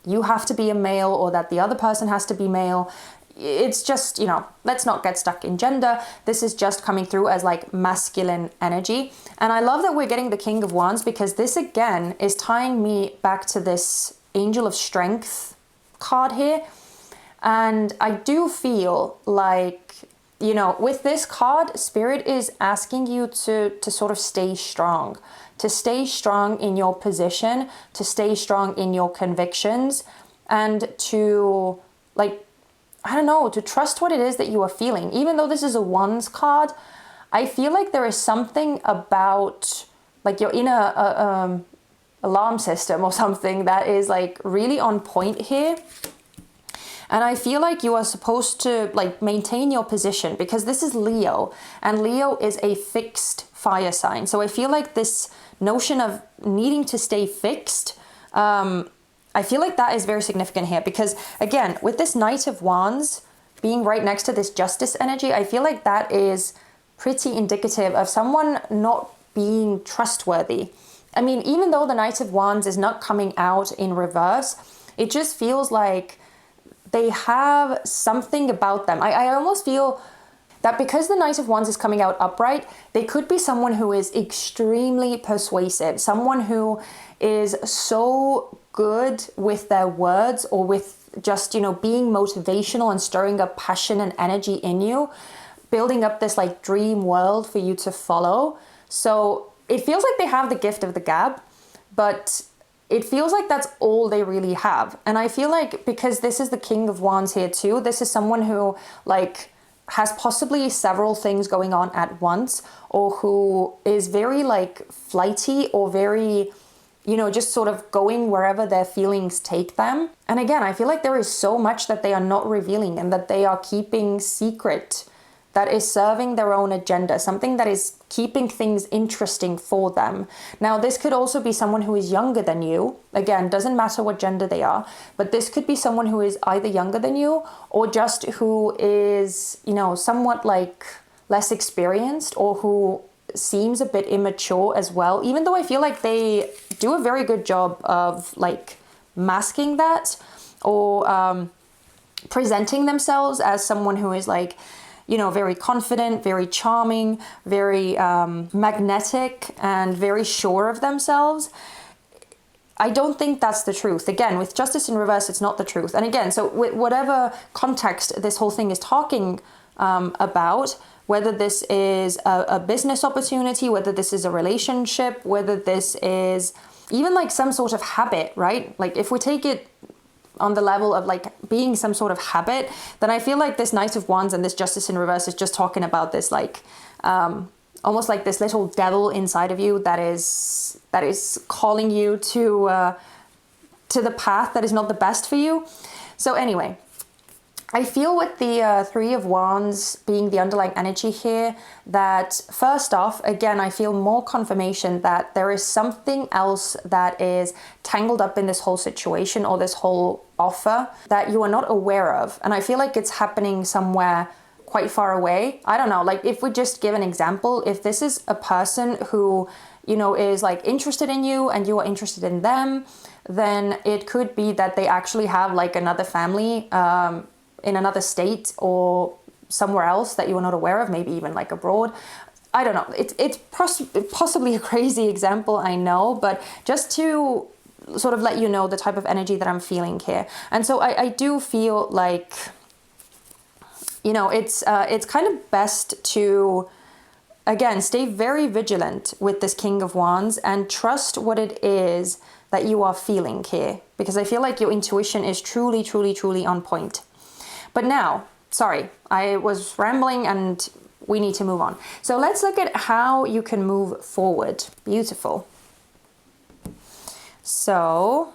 you have to be a male or that the other person has to be male. It's just, you know, let's not get stuck in gender. This is just coming through as like masculine energy. And I love that we're getting the King of Wands, because this again is tying me back to this Angel of Strength card here. And I do feel like, you know, with this card, Spirit is asking you to sort of stay strong, to stay strong in your position, to stay strong in your convictions, and to, like, I don't know, to trust what it is that you are feeling. Even though this is a Wands card, I feel like there is something about, like, you're in a alarm system or something that is like really on point here. And I feel like you are supposed to like maintain your position, because this is Leo, and Leo is a fixed fire sign. So I feel like this notion of needing to stay fixed, I feel like that is very significant here, because again, with this Knight of Wands being right next to this Justice energy, I feel like that is pretty indicative of someone not being trustworthy. I mean, even though the Knight of Wands is not coming out in reverse, it just feels like they have something about them. I almost feel that because the Knight of Wands is coming out upright, they could be someone who is extremely persuasive, someone who is so good with their words, or with just, you know, being motivational and stirring up passion and energy in you, building up this like dream world for you to follow. So it feels like they have the gift of the gab, but it feels like that's all they really have. And I feel like because this is the King of Wands here too, this is someone who like has possibly several things going on at once, or who is very like flighty, or very, you know, just sort of going wherever their feelings take them. And again, I feel like there is so much that they are not revealing and that they are keeping secret, that is serving their own agenda, something that is keeping things interesting for them. Now, this could also be someone who is younger than you. Again, doesn't matter what gender they are, but this could be someone who is either younger than you, or just who is, you know, somewhat like less experienced, or who seems a bit immature as well, even though I feel like they do a very good job of like masking that, or presenting themselves as someone who is like, you know, very confident, very charming, very magnetic, and very sure of themselves. I don't think that's the truth. Again, with Justice in reverse, it's not the truth. And again, so with whatever context this whole thing is talking about, whether this is a business opportunity, whether this is a relationship, whether this is even like some sort of habit, right? Like if we take it on the level of like being some sort of habit, then I feel like this Knight of Wands and this Justice in reverse is just talking about this like almost like this little devil inside of you that is calling you to the path that is not the best for you. So anyway, I feel with the Three of Wands being the underlying energy here, that first off, again, I feel more confirmation that there is something else that is tangled up in this whole situation, or this whole offer, that you are not aware of. And I feel like it's happening somewhere quite far away. I don't know, like if we just give an example, if this is a person who, you know, is like interested in you and you are interested in them, then it could be that they actually have like another family in another state or somewhere else that you are not aware of, maybe even like abroad. I don't know. It's possibly a crazy example, I know, but just to sort of let you know the type of energy that I'm feeling here. And so I do feel like, you know, it's kind of best to, again, stay very vigilant with this King of Wands and trust what it is that you are feeling here, because I feel like your intuition is truly, truly, truly on point. But now, sorry, I was rambling and we need to move on. So let's look at how you can move forward. Beautiful. So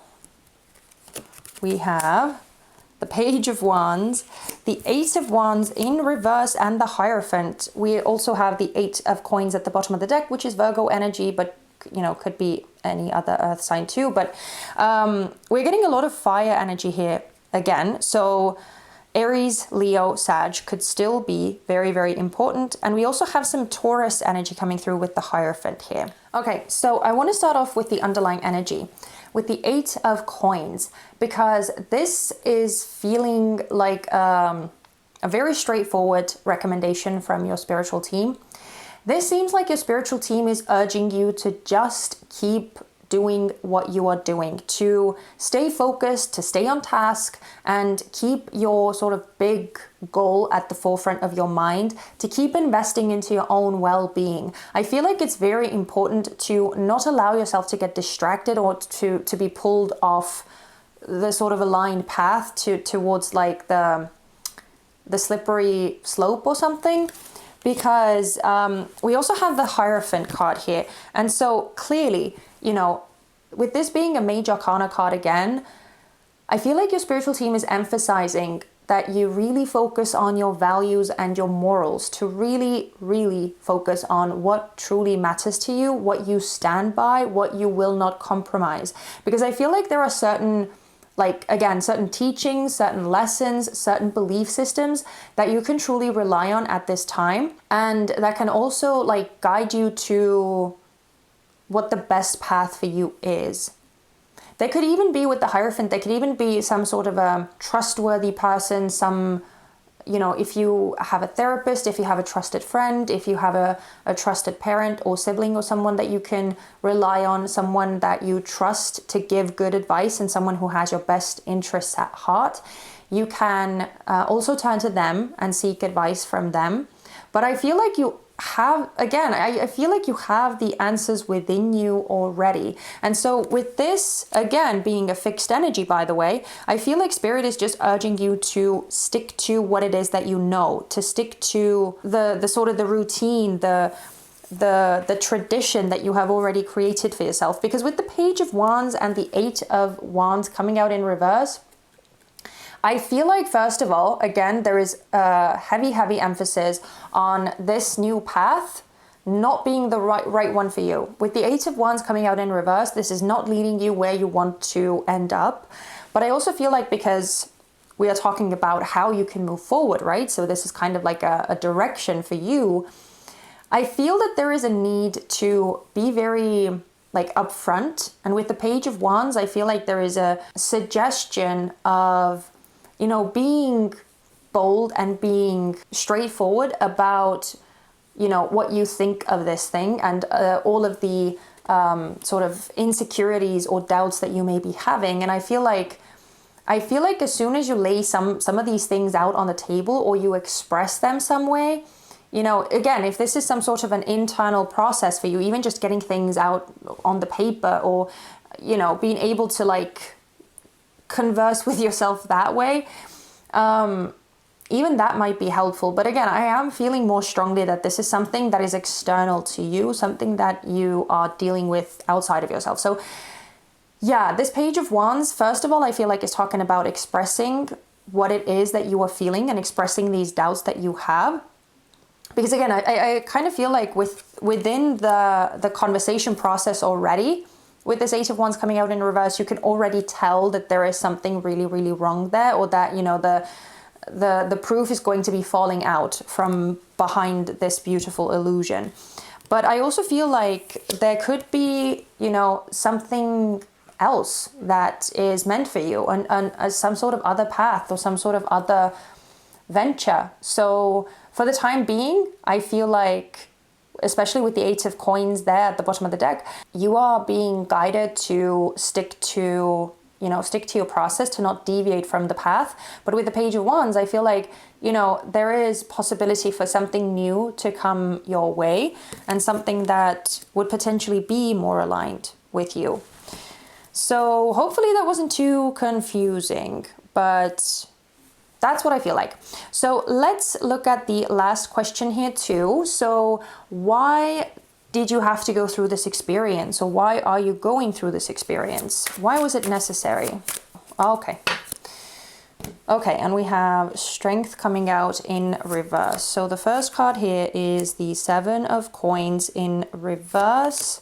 we have the Page of Wands, the Ace of Wands in reverse, and the Hierophant. We also have the Eight of Coins at the bottom of the deck, which is Virgo energy, but you know, could be any other earth sign too. But we're getting a lot of fire energy here again. So Aries, Leo, Sag could still be very, very important. And we also have some Taurus energy coming through with the Hierophant here. Okay, so I want to start off with the underlying energy, with the Eight of Coins, because this is feeling like a very straightforward recommendation from your spiritual team. This seems like your spiritual team is urging you to just keep doing what you are doing, to stay focused, to stay on task, and keep your sort of big goal at the forefront of your mind, to keep investing into your own well-being. I feel like it's very important to not allow yourself to get distracted or to be pulled off the sort of aligned path towards like the slippery slope or something. Because we also have the Hierophant card here. And so clearly, you know, with this being a Major Arcana card again, I feel like your spiritual team is emphasizing that you really focus on your values and your morals, to really, really focus on what truly matters to you, what you stand by, what you will not compromise. Because I feel like there are certain, like, again, certain teachings, certain lessons, certain belief systems that you can truly rely on at this time. And that can also like guide you to what the best path for you is. They could even be with the Hierophant, they could even be some sort of a trustworthy person, some, you know, if you have a therapist, if you have a trusted friend, if you have a trusted parent or sibling or someone that you can rely on, someone that you trust to give good advice and someone who has your best interests at heart, you can also turn to them and seek advice from them. But I feel like you have, again, I feel like you have the answers within you already. And so with this, again, being a fixed energy, by the way, I feel like Spirit is just urging you to stick to what it is that you know, to stick to the sort of the routine, the tradition that you have already created for yourself. Because with the Page of Wands and the 8 of Wands coming out in reverse, I feel like, first of all, again, there is a heavy emphasis on this new path not being the right one for you. With the 8 of Wands coming out in reverse, this is not leading you where you want to end up. But I also feel like, because we are talking about how you can move forward, right? So this is kind of like a direction for you. I feel that there is a need to be very like upfront. And with the Page of Wands, I feel like there is a suggestion of, you know, being bold and being straightforward about, you know, what you think of this thing and all of the sort of insecurities or doubts that you may be having. And I feel like as soon as you lay some of these things out on the table, or you express them some way, you know, again, if this is some sort of an internal process for you, even just getting things out on the paper, or, you know, being able to like converse with yourself that way, even that might be helpful. But again, I am feeling more strongly that this is something that is external to you, something that you are dealing with outside of yourself. So yeah, this Page of Wands, first of all, I feel like is talking about expressing what it is that you are feeling and expressing these doubts that you have. Because again, I kind of feel like within the conversation process already, with this 8 of Wands coming out in reverse, you can already tell that there is something really, really wrong there, or that, you know, the proof is going to be falling out from behind this beautiful illusion. But I also feel like there could be, you know, something else that is meant for you, and some sort of other path or some sort of other venture. So for the time being, I feel like, especially with the 8 of Coins there at the bottom of the deck, you are being guided to stick to your process, to not deviate from the path. But with the Page of Wands, I feel like, you know, there is possibility for something new to come your way, and something that would potentially be more aligned with you. So hopefully that wasn't too confusing, but that's what I feel like. So let's look at the last question here too. So why did you have to go through this experience? Or why are you going through this experience? Why was it necessary? Okay. Okay, and we have Strength coming out in reverse. So the first card here is the 7 of Coins in reverse.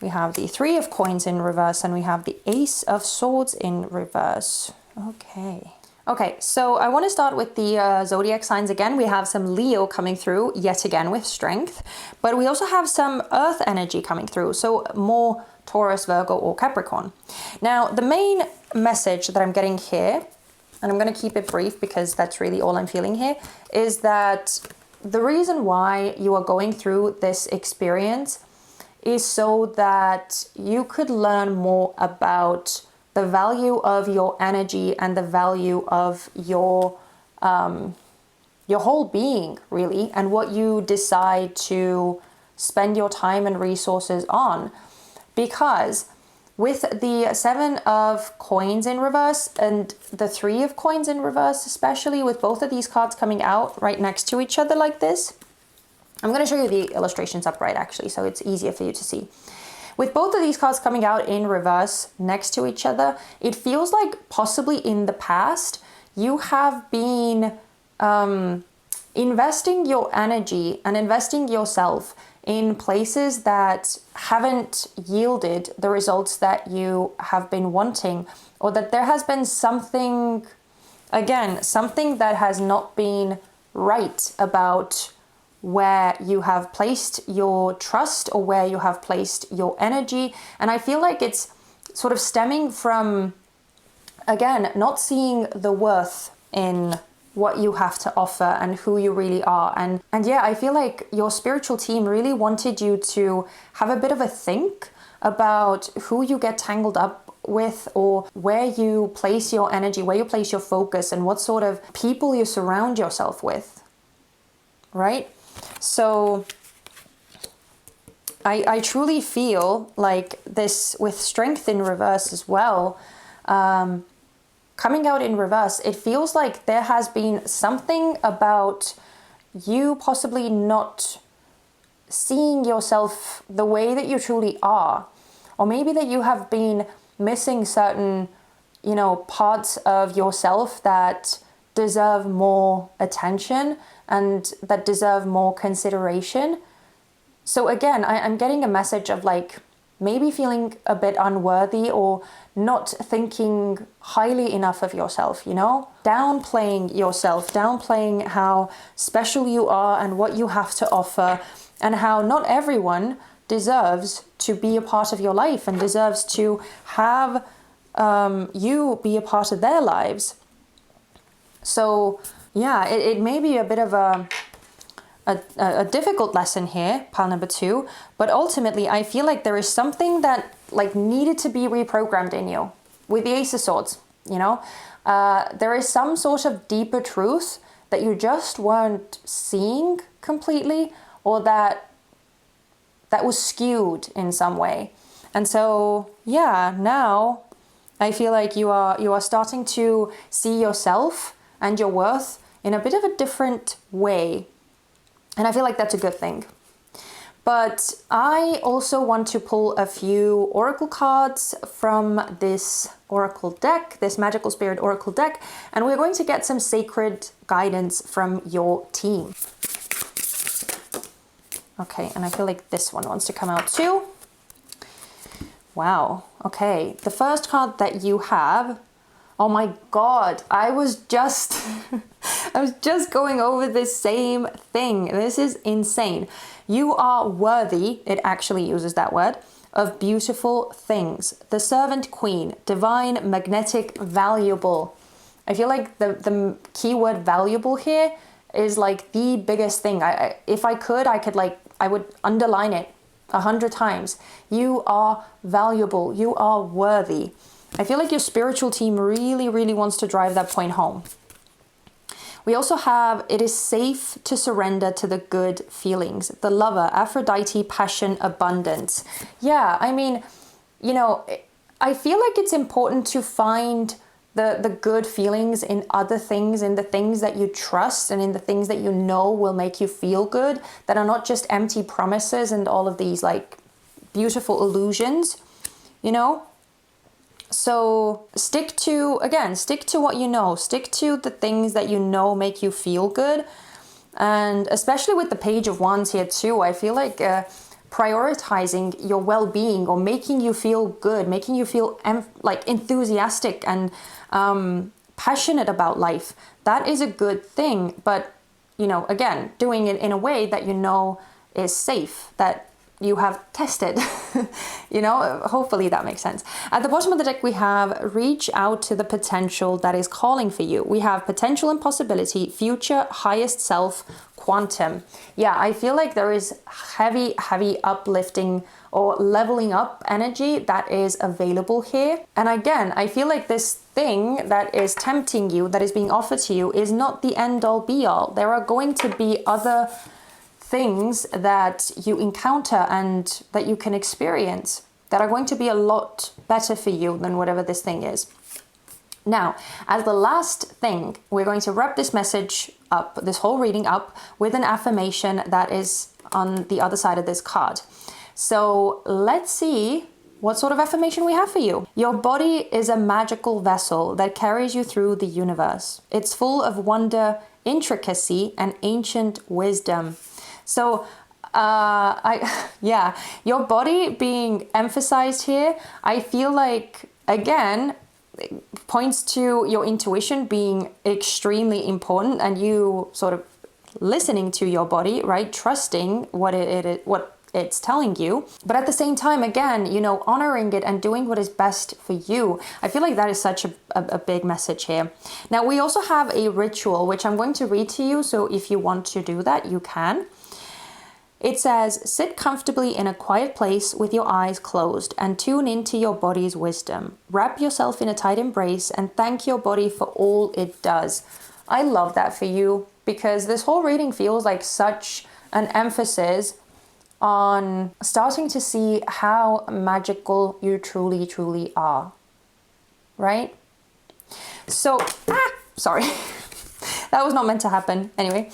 We have the 3 of Coins in reverse, and we have the Ace of Swords in reverse. Okay. Okay, so I want to start with the zodiac signs again. We have some Leo coming through yet again with Strength, but we also have some Earth energy coming through, so more Taurus, Virgo, or Capricorn. Now, the main message that I'm getting here, and I'm going to keep it brief because that's really all I'm feeling here, is that the reason why you are going through this experience is so that you could learn more about the value of your energy and the value of your whole being, really, and what you decide to spend your time and resources on. Because with the 7 of Coins in reverse and the 3 of Coins in reverse, especially with both of these cards coming out right next to each other like this, I'm going to show you the illustrations upright actually, so it's easier for you to see. With both of these cards coming out in reverse next to each other, it feels like possibly in the past you have been investing your energy and investing yourself in places that haven't yielded the results that you have been wanting, or that there has been something, again, something that has not been right about where you have placed your trust or where you have placed your energy. And I feel like it's sort of stemming from, again, not seeing the worth in what you have to offer and who you really are. And yeah, I feel like your spiritual team really wanted you to have a bit of a think about who you get tangled up with, or where you place your energy, where you place your focus, and what sort of people you surround yourself with, right? So I truly feel like this, with strength in reverse as well, coming out in reverse, it feels like there has been something about you possibly not seeing yourself the way that you truly are. Or maybe that you have been missing certain, parts of yourself that deserve more attention and that deserve more consideration. So again, I'm getting a message of like maybe feeling a bit unworthy, or not thinking highly enough of yourself, downplaying yourself, downplaying how special you are and what you have to offer, and how not everyone deserves to be a part of your life and deserves to have you be a part of their lives. So yeah, it may be a bit of a difficult lesson here, pile number 2, but ultimately I feel like there is something that like needed to be reprogrammed in you with the Ace of Swords. There is some sort of deeper truth that you just weren't seeing completely, or that was skewed in some way. And so yeah, now I feel like you are starting to see yourself and your worth in a bit of a different way. And I feel like that's a good thing. But I also want to pull a few oracle cards from this oracle deck, this magical spirit oracle deck, and we're going to get some sacred guidance from your team. Okay, and I feel like this one wants to come out too. Wow, okay. The first card that you have, oh my God, I was just going over this same thing. This is insane. You are worthy, it actually uses that word, of beautiful things. The Servant Queen, divine, magnetic, valuable. I feel like the keyword valuable here is like the biggest thing. If I could, I would underline it 100 times. You are valuable. You are worthy. I feel like your spiritual team really, really wants to drive that point home. We also have, it is safe to surrender to the good feelings. The Lover, Aphrodite, passion, abundance. Yeah, I mean, I feel like it's important to find the good feelings in other things, in the things that you trust and in the things that you know will make you feel good, that are not just empty promises and all of these like beautiful illusions, So stick to what you know. Stick to the things that you know make you feel good. And especially with the Page of Wands here too, I feel like prioritizing your well-being, or making you feel good, making you feel like enthusiastic and passionate about life, that is a good thing. But, again, doing it in a way that is safe, that you have tested, hopefully that makes sense. At the bottom of the deck, we have reach out to the potential that is calling for you. We have potential and possibility, future, highest self, quantum. Yeah, I feel like there is heavy uplifting or leveling up energy that is available here. And again, I feel like this thing that is tempting you, that is being offered to you, is not the end all be all. There are going to be other things that you encounter and that you can experience that are going to be a lot better for you than whatever this thing is. Now, as the last thing, we're going to wrap this message up, this whole reading up, with an affirmation that is on the other side of this card. So let's see what sort of affirmation we have for you. Your body is a magical vessel that carries you through the universe. It's full of wonder, intricacy, and ancient wisdom. So your body being emphasized here, I feel like, again, points to your intuition being extremely important, and you sort of listening to your body, right? Trusting what it's telling you. But at the same time, again, honoring it and doing what is best for you. I feel like that is such a big message here. Now, we also have a ritual, which I'm going to read to you. So if you want to do that, you can. It says, sit comfortably in a quiet place with your eyes closed and tune into your body's wisdom. Wrap yourself in a tight embrace and thank your body for all it does. I love that for you, because this whole reading feels like such an emphasis on starting to see how magical you truly, truly are, right? So, sorry, that was not meant to happen. Anyway,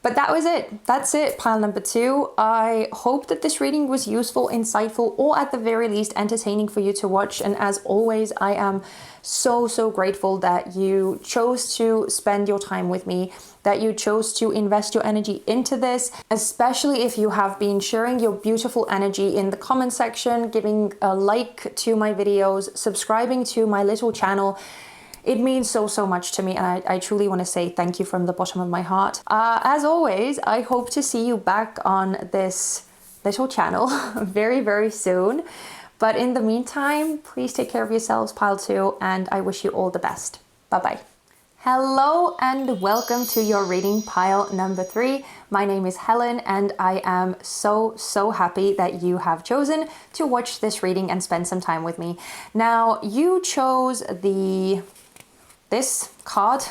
but that was it. That's it, pile number 2. I hope that this reading was useful, insightful, or at the very least entertaining for you to watch. And as always, I am so grateful that you chose to spend your time with me, that you chose to invest your energy into this, especially if you have been sharing your beautiful energy in the comment section, giving a like to my videos, subscribing to my little channel. It means so much to me, and I truly want to say thank you from the bottom of my heart. As always, I hope to see you back on this little channel very soon. But in the meantime, please take care of yourselves, pile 2, and I wish you all the best. Bye-bye. Hello and welcome to your reading, pile number 3. My name is Helen, and I am so happy that you have chosen to watch this reading and spend some time with me. Now, you chose this card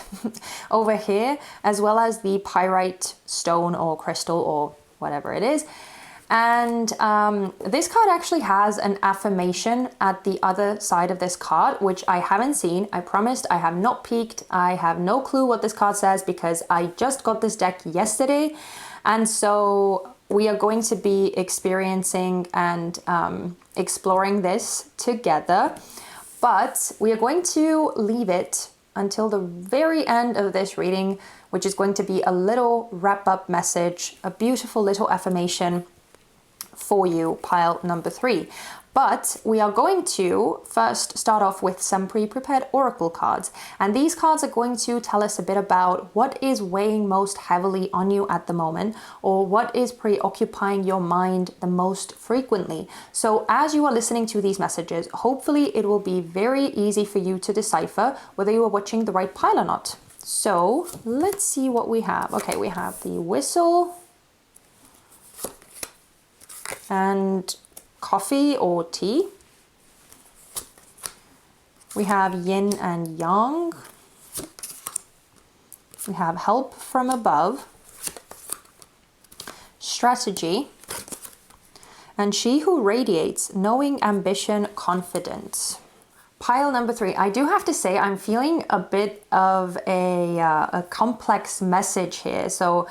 over here, as well as the pyrite stone or crystal or whatever it is. And this card actually has an affirmation at the other side of this card, which I haven't seen. I promised I have not peeked. I have no clue what this card says because I just got this deck yesterday. And so we are going to be experiencing and exploring this together. But we are going to leave it until the very end of this reading, which is going to be a little wrap-up message, a beautiful little affirmation for you, pile number 3. But we are going to first start off with some pre-prepared oracle cards. And these cards are going to tell us a bit about what is weighing most heavily on you at the moment, or what is preoccupying your mind the most frequently. So as you are listening to these messages, hopefully it will be very easy for you to decipher whether you are watching the right pile or not. So let's see what we have. Okay, we have the whistle and coffee or tea. We have yin and yang. We have help from above, strategy, and she who radiates, knowing, ambition, confidence. Pile number 3. I do have to say I'm feeling a bit of a complex message here. So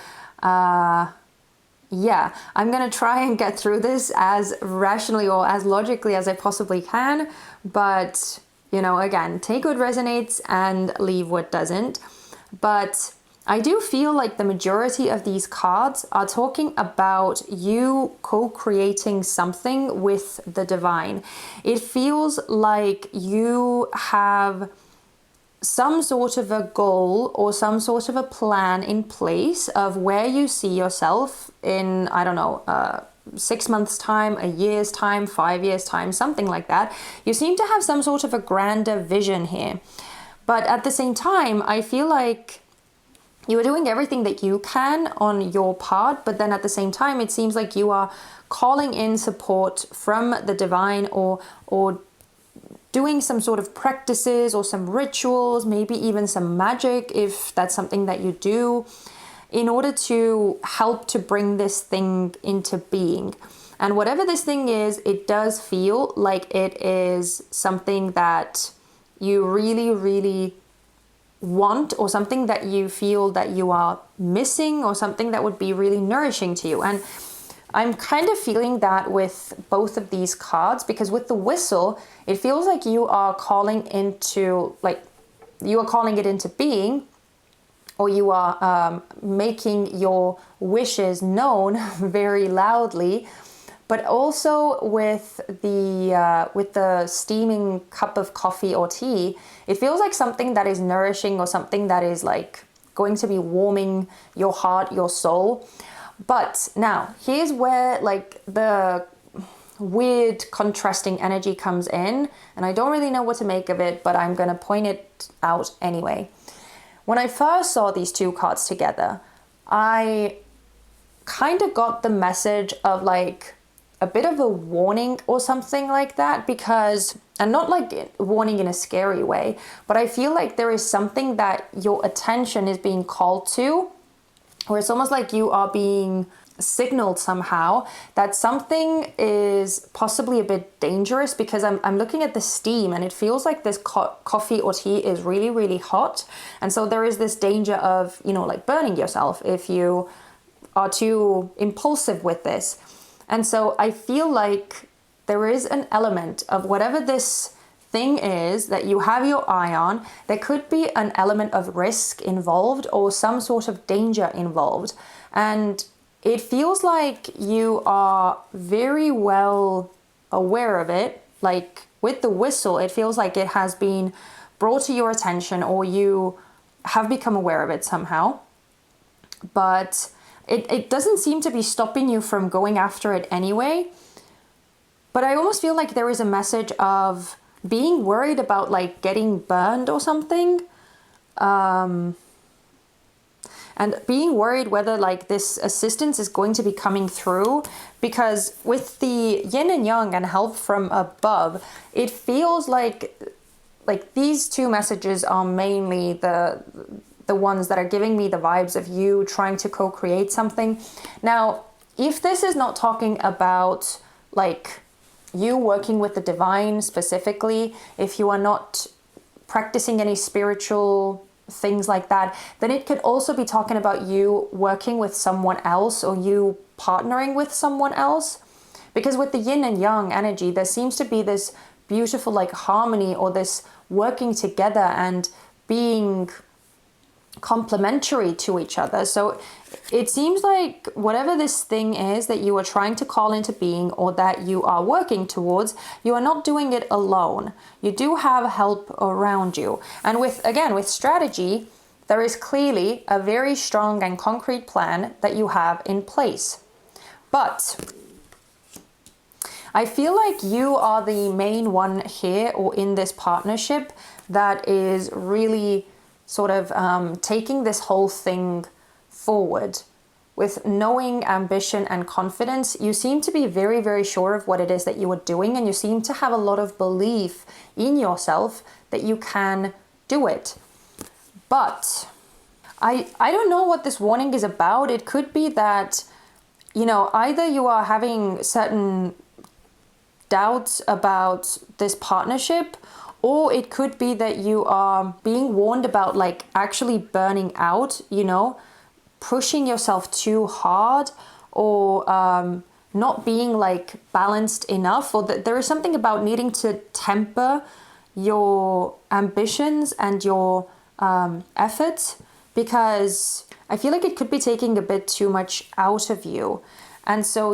yeah, I'm going to try and get through this as rationally or as logically as I possibly can. But, again, take what resonates and leave what doesn't. But I do feel like the majority of these cards are talking about you co-creating something with the divine. It feels like you have some sort of a goal or some sort of a plan in place of where you see yourself in, 6 months' time, a year's time, 5 years' time, something like that. You seem to have some sort of a grander vision here. But at the same time, I feel like you are doing everything that you can on your part, but then at the same time, it seems like you are calling in support from the divine or doing some sort of practices or some rituals, maybe even some magic, if that's something that you do, in order to help to bring this thing into being. And whatever this thing is, it does feel like it is something that you really want, or something that you feel that you are missing, or something that would be really nourishing to you. And I'm kind of feeling that with both of these cards, because with the whistle, it feels like you are calling into, like, you are calling it into being, or you are making your wishes known very loudly. But also with the steaming cup of coffee or tea, it feels like something that is nourishing, or something that is like going to be warming your heart, your soul. But now here's where like the weird contrasting energy comes in, and I don't really know what to make of it, but I'm going to point it out anyway. When I first saw these two cards together, I kind of got the message of like a bit of a warning or something like that, because, and not like warning in a scary way, but I feel like there is something that your attention is being called to, or it's almost like you are being signaled somehow that something is possibly a bit dangerous, because I'm looking at the steam and it feels like this coffee or tea is really, really hot. And so there is this danger of, you know, like burning yourself if you are too impulsive with this. And so I feel like there is an element of whatever this thing is that you have your eye on, there could be an element of risk involved or some sort of danger involved. And it feels like you are very well aware of it. Like with the whistle, it feels like it has been brought to your attention, or you have become aware of it somehow. But it doesn't seem to be stopping you from going after it anyway. But I almost feel like there is a message of being worried about like getting burned or something. And being worried whether like this assistance is going to be coming through, because with the yin and yang and help from above, it feels like these two messages are mainly the ones that are giving me the vibes of you trying to co-create something. Now, if this is not talking about like you working with the divine specifically, if you are not practicing any spiritual things like that, then it could also be talking about you working with someone else, or you partnering with someone else. Because with the yin and yang energy, there seems to be this beautiful like harmony, or this working together and being complementary to each other. So it seems like whatever this thing is that you are trying to call into being, or that you are working towards, you are not doing it alone. You do have help around you. And with strategy, there is clearly a very strong and concrete plan that you have in place. But I feel like you are the main one here, or in this partnership, that is really sort of taking this whole thing forward with knowing, ambition and confidence. You seem to be very, very sure of what it is that you are doing, and you seem to have a lot of belief in yourself that you can do it. But I don't know what this warning is about. It could be that, you know, either you are having certain doubts about this partnership, or it could be that you are being warned about like actually burning out, you know, pushing yourself too hard, or not being like balanced enough, or that there is something about needing to temper your ambitions and your efforts, because I feel like it could be taking a bit too much out of you. And so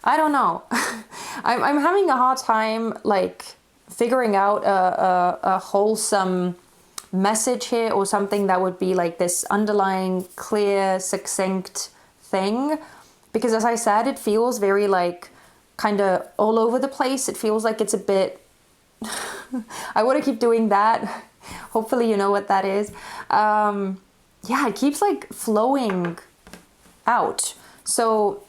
I don't know. I'm having a hard time like figuring out a wholesome message here, or something that would be like this underlying, clear, succinct thing. Because as I said, it feels very like kind of all over the place. It feels like it's a bit... I want to keep doing that. Hopefully you know what that is. Yeah, it keeps like flowing out. So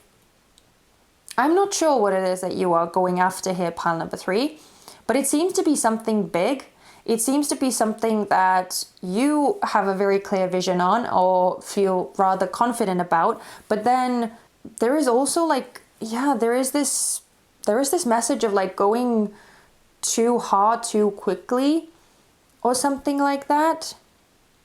I'm not sure what it is that you are going after here, pile number 3. But it seems to be something big. It seems to be something that you have a very clear vision on, or feel rather confident about. But then there is also like, yeah, there is this message of like going too hard too quickly, or something like that.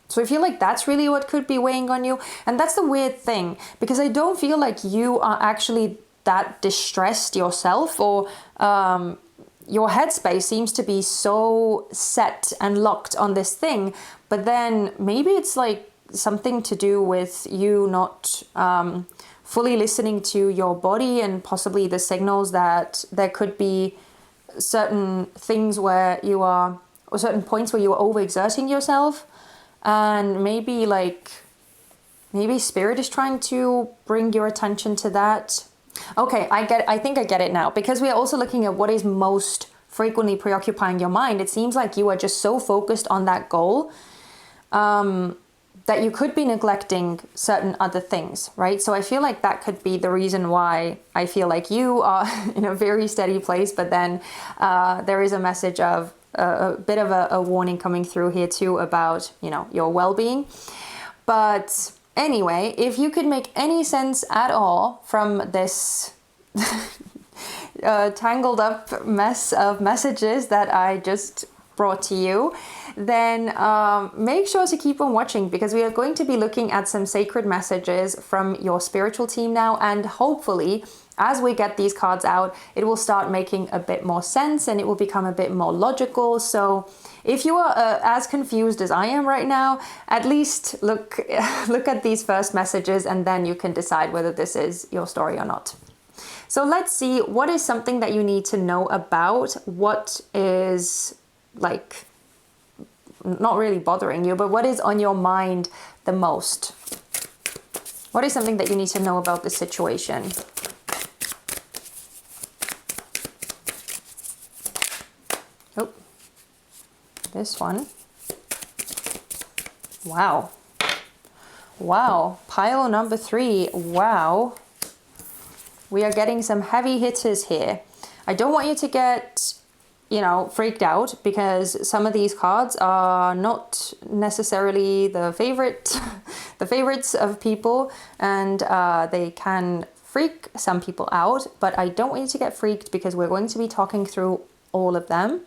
So I feel like that's really what could be weighing on you. And that's the weird thing, because I don't feel like you are actually that distressed yourself, or your headspace seems to be so set and locked on this thing. But then maybe it's like something to do with you not fully listening to your body, and possibly the signals that there could be certain things where you are, or certain points where you are overexerting yourself. And maybe spirit is trying to bring your attention to that. Okay, I think I get it now, because we are also looking at what is most frequently preoccupying your mind. It seems like you are just so focused on that goal that you could be neglecting certain other things, right? So I feel like that could be the reason why I feel like you are in a very steady place, but then there is a message of a bit of a warning coming through here too about, your well-being. But anyway, if you could make any sense at all from this tangled up mess of messages that I just brought to you, then make sure to keep on watching, because we are going to be looking at some sacred messages from your spiritual team now, and hopefully as we get these cards out, it will start making a bit more sense and it will become a bit more logical. So if you are as confused as I am right now, at least look at these first messages, and then you can decide whether this is your story or not. So let's see, what is something that you need to know about what is like not really bothering you, but what is on your mind the most? What is something that you need to know about the situation? Oh, this one. Wow. Wow. Pile number 3. Wow. We are getting some heavy hitters here. I don't want you to get, freaked out, because some of these cards are not necessarily the favorites of people, and they can freak some people out. But I don't want you to get freaked, because we're going to be talking through all of them.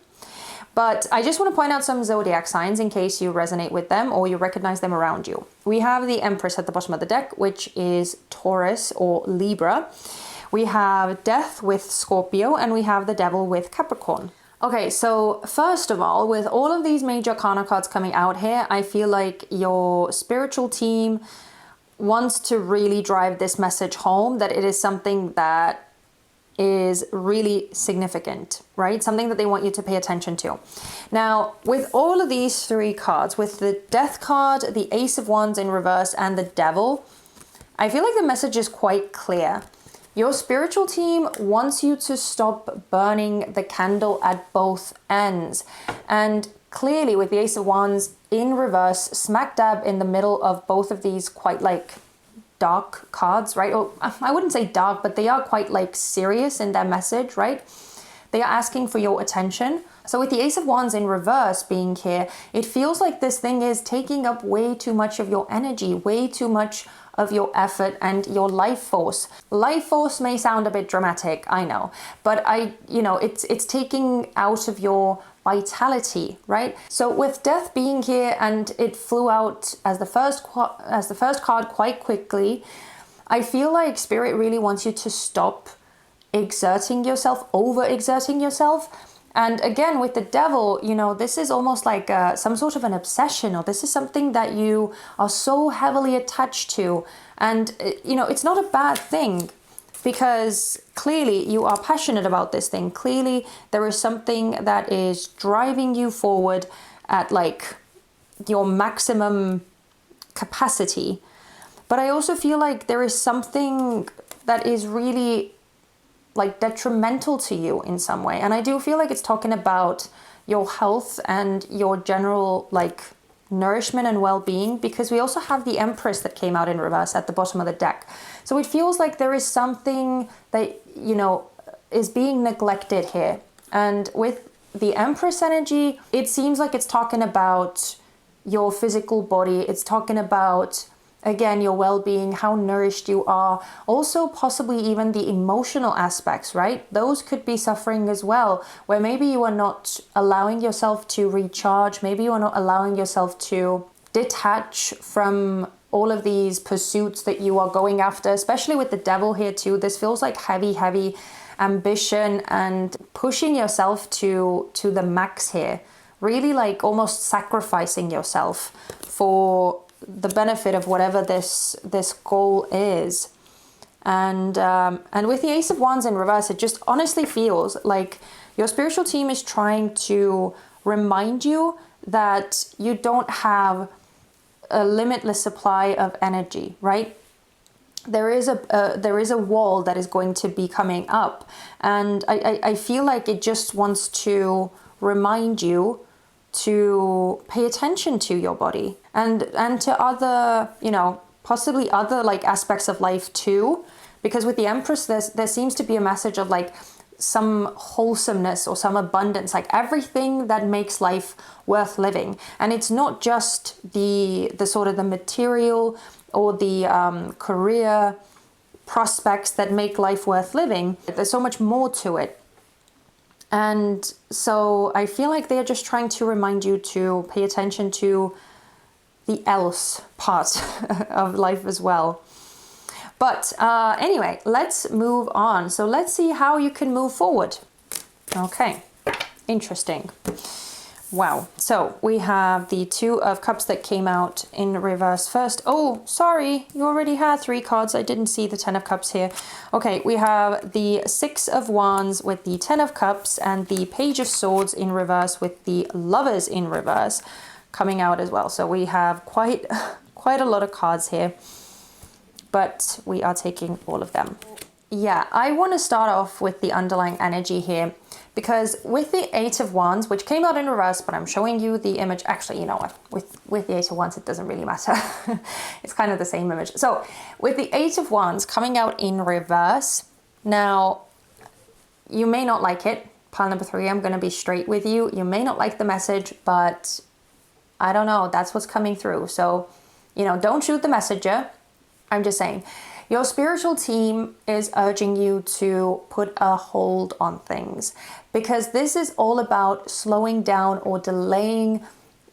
But I just want to point out some zodiac signs in case you resonate with them or you recognize them around you. We have the Empress at the bottom of the deck, which is Taurus or Libra. We have Death with Scorpio, and we have the Devil with Capricorn. Okay, so first of all, with all of these major arcana cards coming out here, I feel like your spiritual team wants to really drive this message home, that it is something that is really significant, right? Something that they want you to pay attention to. Now, with all of these 3 cards, with the Death card, the Ace of Wands in reverse, and the Devil, I feel like the message is quite clear. Your spiritual team wants you to stop burning the candle at both ends. And clearly with the Ace of Wands in reverse, smack dab in the middle of both of these quite dark cards, right? Or I wouldn't say dark, but they are quite serious in their message, right? They are asking for your attention. So with the Ace of Wands in reverse being here, it feels like this thing is taking up way too much of your energy, way too much of your effort and your life force. Life force may sound a bit dramatic, I know, but it's taking out of your vitality, right? So with Death being here and it flew out as the first card quite quickly, I feel like Spirit really wants you to stop exerting yourself, overexerting yourself. And again, with the Devil, this is almost like some sort of an obsession, or this is something that you are so heavily attached to. And, it's not a bad thing, because clearly you are passionate about this thing. Clearly there is something that is driving you forward at your maximum capacity. But I also feel like there is something that is really detrimental to you in some way. And I do feel like it's talking about your health and your general nourishment and well-being, because we also have the Empress that came out in reverse at the bottom of the deck. So it feels like there is something that, is being neglected here. And with the Empress energy, it seems like it's talking about your physical body. It's talking about, again, your well-being, how nourished you are. Also, possibly even the emotional aspects, right? Those could be suffering as well, where maybe you are not allowing yourself to recharge. Maybe you are not allowing yourself to detach from all of these pursuits that you are going after, especially with the devil here too. This feels like heavy ambition and pushing yourself to the max here. Really like almost sacrificing yourself for the benefit of whatever this goal is. And with the Ace of Wands in reverse, it just honestly feels like your spiritual team is trying to remind you that you don't have a limitless supply of energy, right? There is a wall that is going to be coming up, and I feel like it just wants to remind you to pay attention to your body and to other, you know, possibly other like aspects of life too, because with the Empress there seems to be a message of like some wholesomeness or some abundance, like everything that makes life worth living. And it's not just the sort of the material or the career prospects that make life worth living. There's so much more to it. And so I feel like they're just trying to remind you to pay attention to the else part of life as well. But anyway, let's move on. So let's see how you can move forward. Okay, interesting. Wow. So we have the Two of Cups that came out in reverse first. Oh, sorry, you already had 3 cards. I didn't see the 10 of Cups here. Okay, we have the 6 of Wands with the 10 of Cups and the Page of Swords in reverse with the Lovers in reverse coming out as well. So we have quite a lot of cards here, but we are taking all of them. Yeah, I want to start off with the underlying energy here, because with the 8 of Wands, which came out in reverse, but I'm showing you the image. Actually, you know what? With the 8 of Wands, it doesn't really matter. It's kind of the same image. So with the 8 of Wands coming out in reverse, now you may not like it. Pile number 3, I'm going to be straight with you. You may not like the message, but I don't know. That's what's coming through. So, you know, don't shoot the messenger. I'm just saying. Your spiritual team is urging you to put a hold on things, because this is all about slowing down or delaying,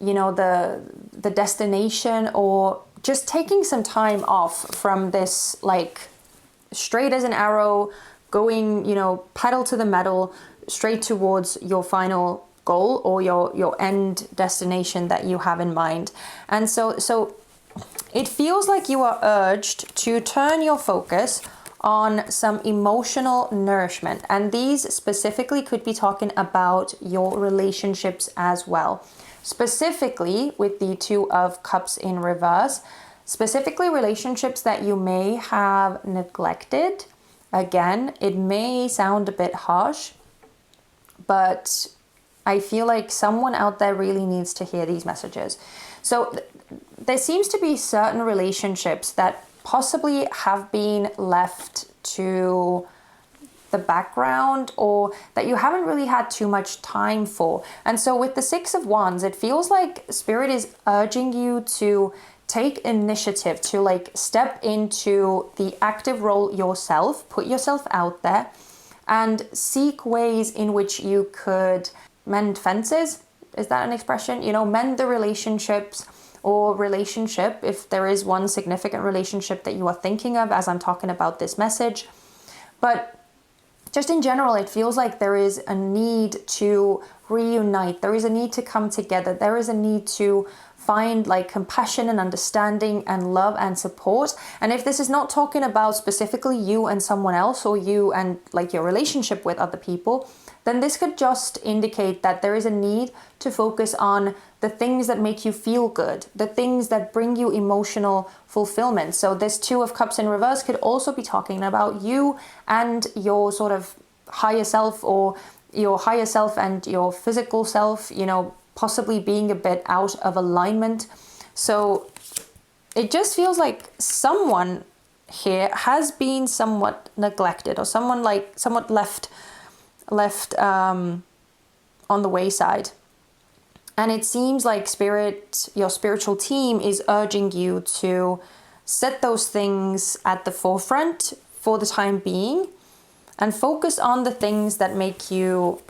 you know, the destination, or just taking some time off from this, like straight as an arrow, going, you know, pedal to the metal, straight towards your final goal or your end destination that you have in mind. And so it feels like you are urged to turn your focus on some emotional nourishment. And these specifically could be talking about your relationships as well. Specifically with the 2 of Cups in reverse, specifically relationships that you may have neglected. Again, it may sound a bit harsh, but I feel like someone out there really needs to hear these messages. So there seems to be certain relationships that possibly have been left to the background, or that you haven't really had too much time for. And so with the 6 of Wands, it feels like Spirit is urging you to take initiative, to like step into the active role yourself, put yourself out there and seek ways in which you could mend fences. Is that an expression? You know, mend the relationships or relationship, if there is one significant relationship that you are thinking of as I'm talking about this message. But just in general, it feels like there is a need to reunite. There is a need to come together. There is a need to find like compassion and understanding and love and support. And if this is not talking about specifically you and someone else, or you and like your relationship with other people, then this could just indicate that there is a need to focus on the things that make you feel good, the things that bring you emotional fulfillment. So this 2 of Cups in reverse could also be talking about you and your sort of higher self, or your higher self and your physical self, you know, possibly being a bit out of alignment. So it just feels like someone here has been somewhat neglected, or someone like somewhat left on the wayside. And it seems like Spirit, your spiritual team, is urging you to set those things at the forefront for the time being, and focus on the things that make you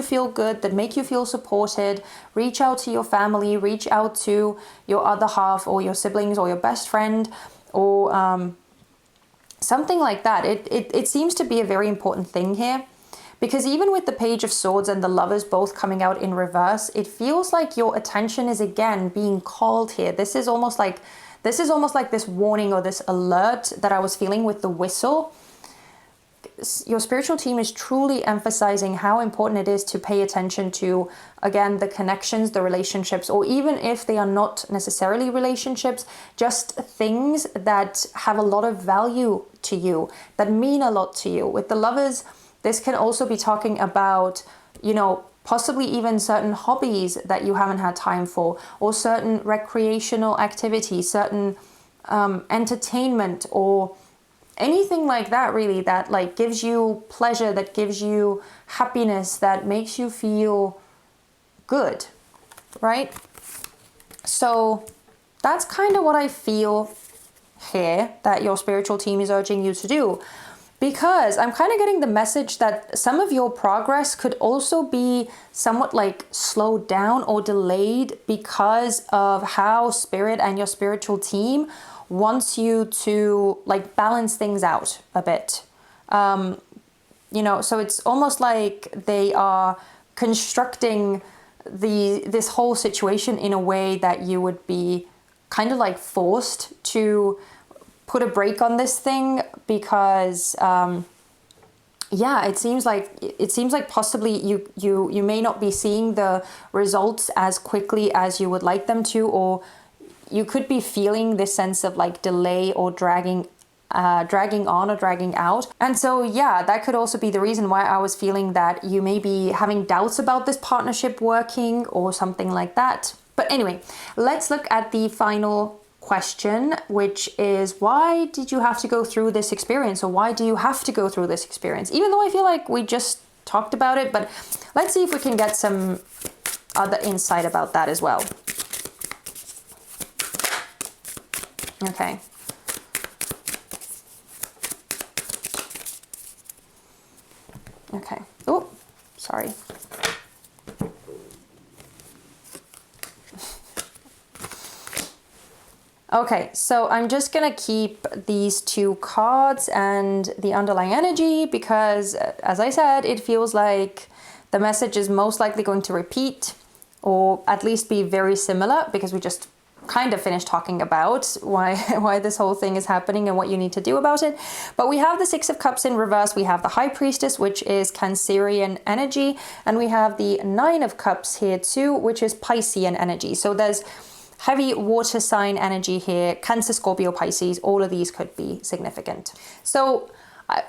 feel good, that make you feel supported. Reach out to your family, reach out to your other half or your siblings or your best friend, or something like that. It seems to be a very important thing here, because even with the Page of Swords and the Lovers both coming out in reverse, it feels like your attention is again being called here. This is almost like this warning or this alert that I was feeling with the whistle. Your spiritual team is truly emphasizing how important it is to pay attention to, again, the connections, the relationships, or even if they are not necessarily relationships, just things that have a lot of value to you, that mean a lot to you. With the Lovers, this can also be talking about, possibly even certain hobbies that you haven't had time for, or certain recreational activities, certain entertainment, or anything like that, really, that like gives you pleasure, that gives you happiness, that makes you feel good, right? So that's kind of what I feel here that your spiritual team is urging you to do, because I'm kind of getting the message that some of your progress could also be somewhat like slowed down or delayed because of how Spirit and your spiritual team wants you to like balance things out a bit. So it's almost like they are constructing this whole situation in a way that you would be kind of like forced to put a break on this thing, because it seems like possibly you may not be seeing the results as quickly as you would like them to, or you could be feeling this sense of like delay or dragging on or dragging out. And so, that could also be the reason why I was feeling that you may be having doubts about this partnership working or something like that. But anyway, let's look at the final question, which is, why did you have to go through this experience? Or why do you have to go through this experience? Even though I feel like we just talked about it, but let's see if we can get some other insight about that as well. Okay. Okay. Oh, sorry. Okay, so I'm just gonna keep these two cards and the underlying energy, because as I said, it feels like the message is most likely going to repeat, or at least be very similar, because we just kind of finished talking about why this whole thing is happening and what you need to do about it. But we have the Six of Cups in reverse, we have the High Priestess, which is Cancerian energy, and we have the Nine of Cups here too, which is Piscean energy. So there's heavy water sign energy here, Cancer, Scorpio, Pisces, all of these could be significant. So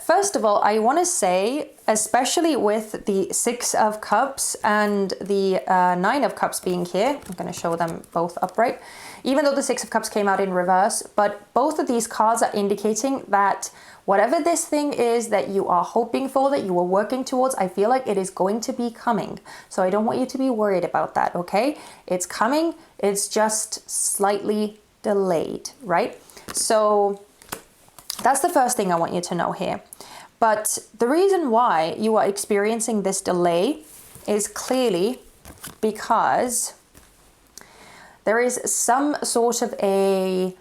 first of all, I want to say, especially with the Six of Cups and the Nine of Cups being here, I'm going to show them both upright, even though the Six of Cups came out in reverse, but both of these cards are indicating that whatever this thing is that you are hoping for, that you are working towards, I feel like it is going to be coming. So I don't want you to be worried about that, okay? It's coming, it's just slightly delayed, right? So that's the first thing I want you to know here. But the reason why you are experiencing this delay is clearly because there is some sort of a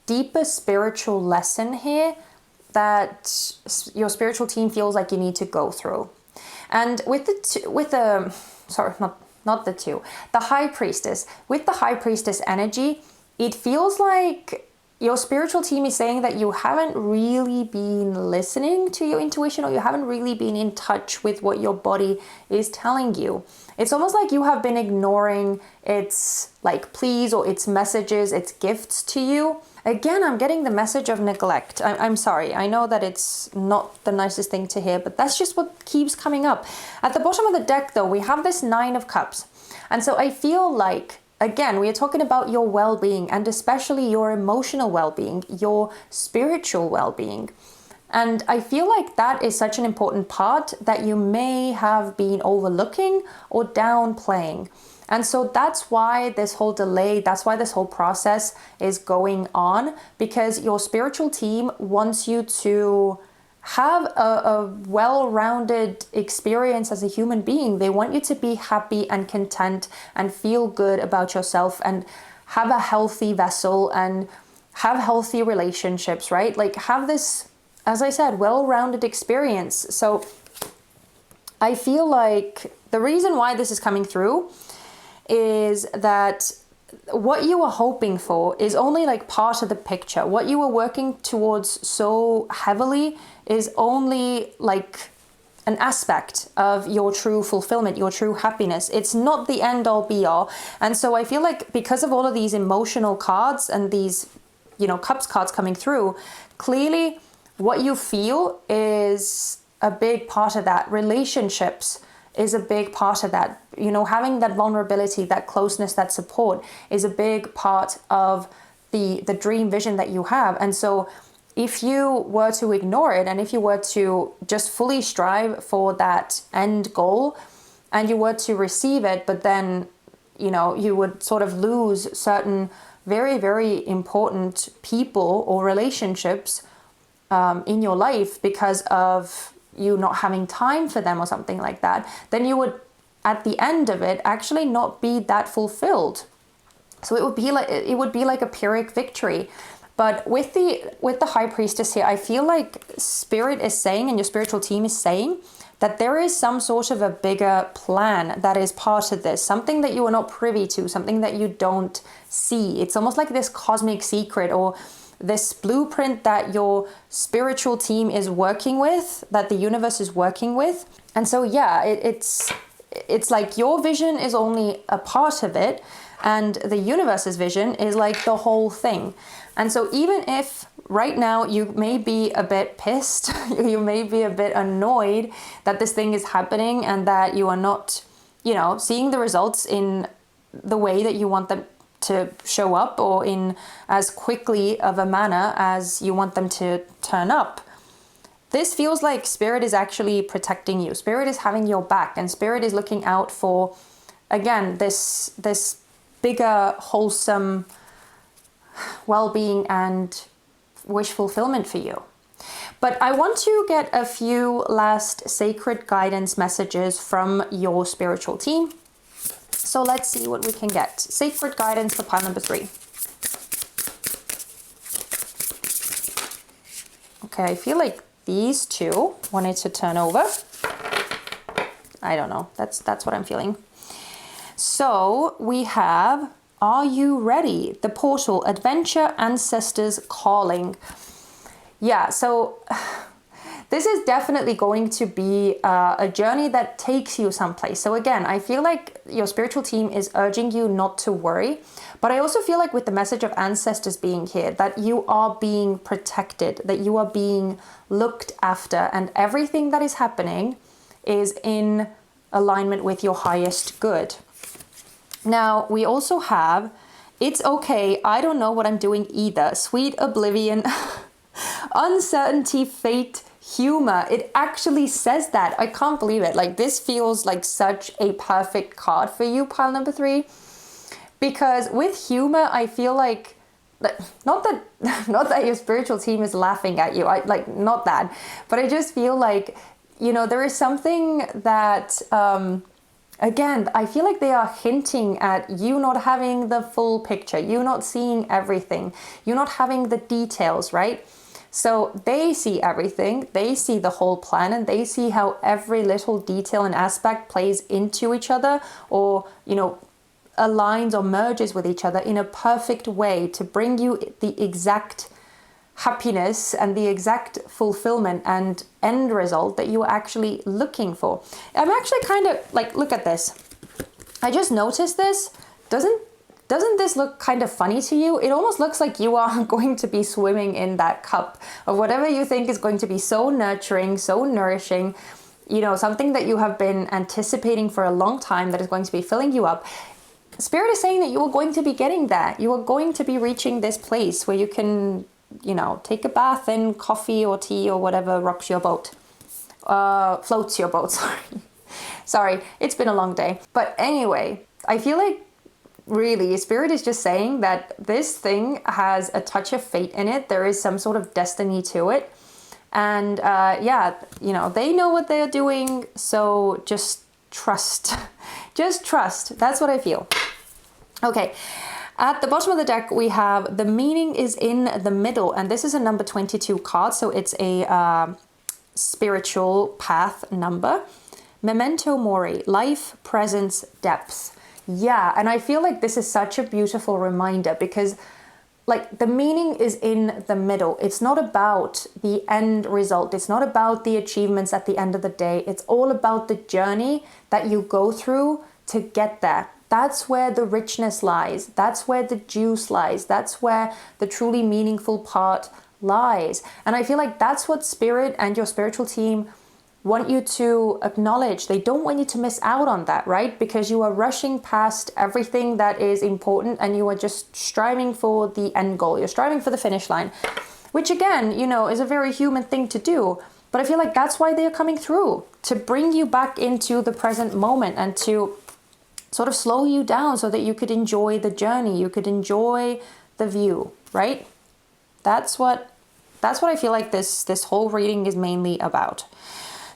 deeper spiritual lesson here that your spiritual team feels like you need to go through. And with the High Priestess, with the High Priestess energy, it feels like your spiritual team is saying that you haven't really been listening to your intuition, or you haven't really been in touch with what your body is telling you. It's almost like you have been ignoring its like pleas or its messages, its gifts to you. Again, I'm getting the message of neglect. I'm sorry. I know that it's not the nicest thing to hear, but that's just what keeps coming up. At the bottom of the deck, though, we have this Nine of Cups. And so I feel like, again, we are talking about your well-being, and especially your emotional well-being, your spiritual well-being. And I feel like that is such an important part that you may have been overlooking or downplaying. And so that's why this whole delay, that's why this whole process is going on, because your spiritual team wants you to have a well-rounded experience as a human being. They want you to be happy and content and feel good about yourself and have a healthy vessel and have healthy relationships, right? Like have this, as I said, well-rounded experience. So I feel like the reason why this is coming through is that what you were hoping for is only like part of the picture. What you were working towards so heavily is only like an aspect of your true fulfillment, your true happiness. It's not the end all be all. And so I feel like because of all of these emotional cards and these, cups cards coming through, clearly what you feel is a big part of that. Relationships is a big part of that. Having that vulnerability, that closeness, that support is a big part of the dream vision that you have. And so if you were to ignore it, and if you were to just fully strive for that end goal, and you were to receive it, but then, you would sort of lose certain very, very important people or relationships in your life because of you not having time for them or something like that, then you would, at the end of it, actually not be that fulfilled. So it would be like a Pyrrhic victory. But with the High Priestess here, I feel like Spirit is saying, and your spiritual team is saying, that there is some sort of a bigger plan that is part of this, something that you are not privy to, something that you don't see. It's almost like this cosmic secret or this blueprint that your spiritual team is working with, that the universe is working with. And so, yeah, it's like your vision is only a part of it, and the universe's vision is like the whole thing. And so even if right now you may be a bit pissed, you may be a bit annoyed that this thing is happening and that you are not, seeing the results in the way that you want them to show up or in as quickly of a manner as you want them to turn up. This feels like Spirit is actually protecting you. Spirit is having your back, and Spirit is looking out for, again, this bigger, wholesome well-being and wish fulfillment for you. But I want to get a few last sacred guidance messages from your spiritual team. So let's see what we can get. Sacred guidance for pile number 3. Okay, I feel like these two wanted to turn over. I don't know. That's what I'm feeling. So we have, are you ready? The portal, adventure, ancestors calling. Yeah, so this is definitely going to be a journey that takes you someplace. So again, I feel like your spiritual team is urging you not to worry. But I also feel like with the message of ancestors being here, that you are being protected, that you are being looked after, and everything that is happening is in alignment with your highest good. Now, we also have, it's okay, I don't know what I'm doing either. Sweet oblivion, uncertainty, fate, humor. It actually says that. I can't believe it. Like, this feels like such a perfect card for you, pile number 3. Because with humor, I feel like, not that your spiritual team is laughing at you, not that, but I just feel like, there is something that, again, I feel like they are hinting at you not having the full picture, you not seeing everything, you not having the details, right? So they see everything, they see the whole plan, and they see how every little detail and aspect plays into each other, or, aligns or merges with each other in a perfect way to bring you the exact happiness and the exact fulfillment and end result that you are actually looking for. I'm actually kind of like, look at this. I just noticed this. Doesn't this look kind of funny to you? It almost looks like you are going to be swimming in that cup of whatever you think is going to be so nurturing, so nourishing, something that you have been anticipating for a long time that is going to be filling you up. Spirit is saying that you are going to be getting that. You are going to be reaching this place where you can, take a bath in coffee or tea or whatever rocks your boat. Floats your boat, Sorry, it's been a long day. But anyway, I feel like really Spirit is just saying that this thing has a touch of fate in it. There is some sort of destiny to it. And yeah, you know, they know what they're doing. So just trust. Just trust. That's what I feel. Okay. At the bottom of the deck, we have the meaning is in the middle. And this is a number 22 card. So it's a spiritual path number. Memento mori, life, presence, depth. Yeah, and I feel like this is such a beautiful reminder because like the meaning is in the middle. It's not about the end result. It's not about the achievements at the end of the day. It's all about the journey that you go through to get there. That's where the richness lies. That's where the juice lies. That's where the truly meaningful part lies. And I feel like that's what Spirit and your spiritual team want you to acknowledge. They don't want you to miss out on that, right? Because you are rushing past everything that is important and you are just striving for the end goal. You're striving for the finish line, which again, you know, is a very human thing to do. But I feel like that's why they're coming through, to bring you back into the present moment and to sort of slow you down so that you could enjoy the journey, you could enjoy the view, right? That's what I feel like this whole reading is mainly about.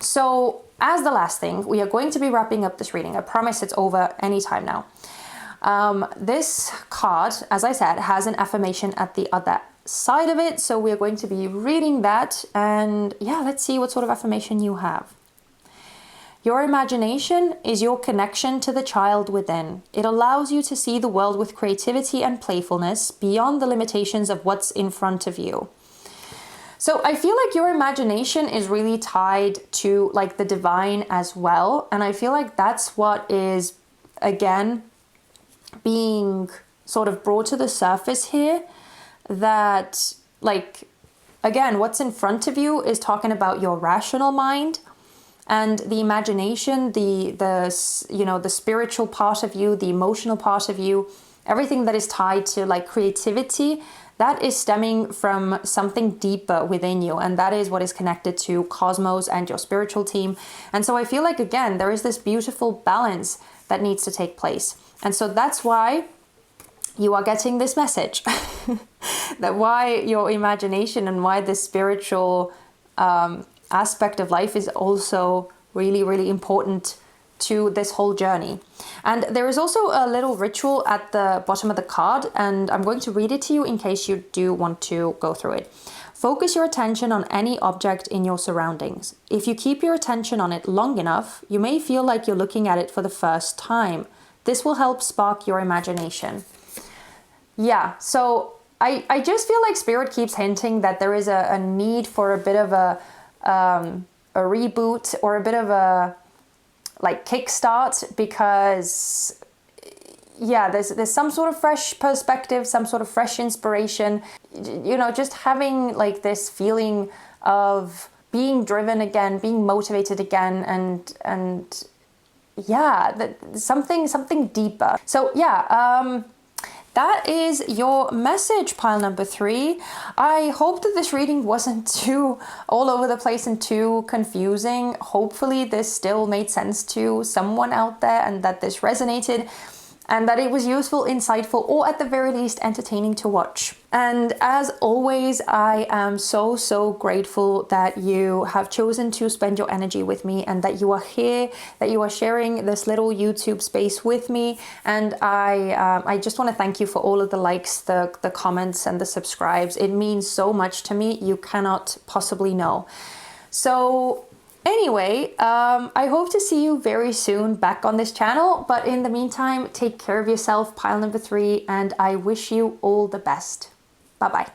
So as the last thing, we are going to be wrapping up this reading. I promise it's over anytime now. This card, as I said, has an affirmation at the other side of it. So we are going to be reading that. And yeah, let's see what sort of affirmation you have. Your imagination is your connection to the child within. It allows you to see the world with creativity and playfulness beyond the limitations of what's in front of you. So I feel like your imagination is really tied to like the divine as well. And I feel like that's what is, again, being sort of brought to the surface here. That like, again, what's in front of you is talking about your rational mind and the imagination, the you know, the spiritual part of you, the emotional part of you, everything that is tied to like creativity. That is stemming from something deeper within you. And that is what is connected to Cosmos and your spiritual team. And so I feel like, again, there is this beautiful balance that needs to take place. And so that's why you are getting this message. That why your imagination and why this spiritual aspect of life is also really, really important to this whole journey. And there is also a little ritual at the bottom of the card, and I'm going to read it to you in case you do want to go through it. Focus your attention on any object in your surroundings. If you keep your attention on it long enough, you may feel like you're looking at it for the first time. This will help spark your imagination. Yeah, so I just feel like Spirit keeps hinting that there is a need for a bit of a reboot or a bit of a like kickstart, because yeah, there's some sort of fresh perspective, some sort of fresh inspiration, you know, just having like this feeling of being driven again, being motivated again, and yeah, something deeper. So yeah, that is your message, pile number 3. I hope that this reading wasn't too all over the place and too confusing. Hopefully this still made sense to someone out there and that this resonated and that it was useful, insightful, or at the very least entertaining to watch. And as always, I am so grateful that you have chosen to spend your energy with me and that you are here, that you are sharing this little YouTube space with me. And I just want to thank you for all of the likes, the comments, and the subscribes. It means so much to me. You cannot possibly know. So anyway, I hope to see you very soon back on this channel. But in the meantime, take care of yourself, pile number 3, and I wish you all the best. Bye-bye.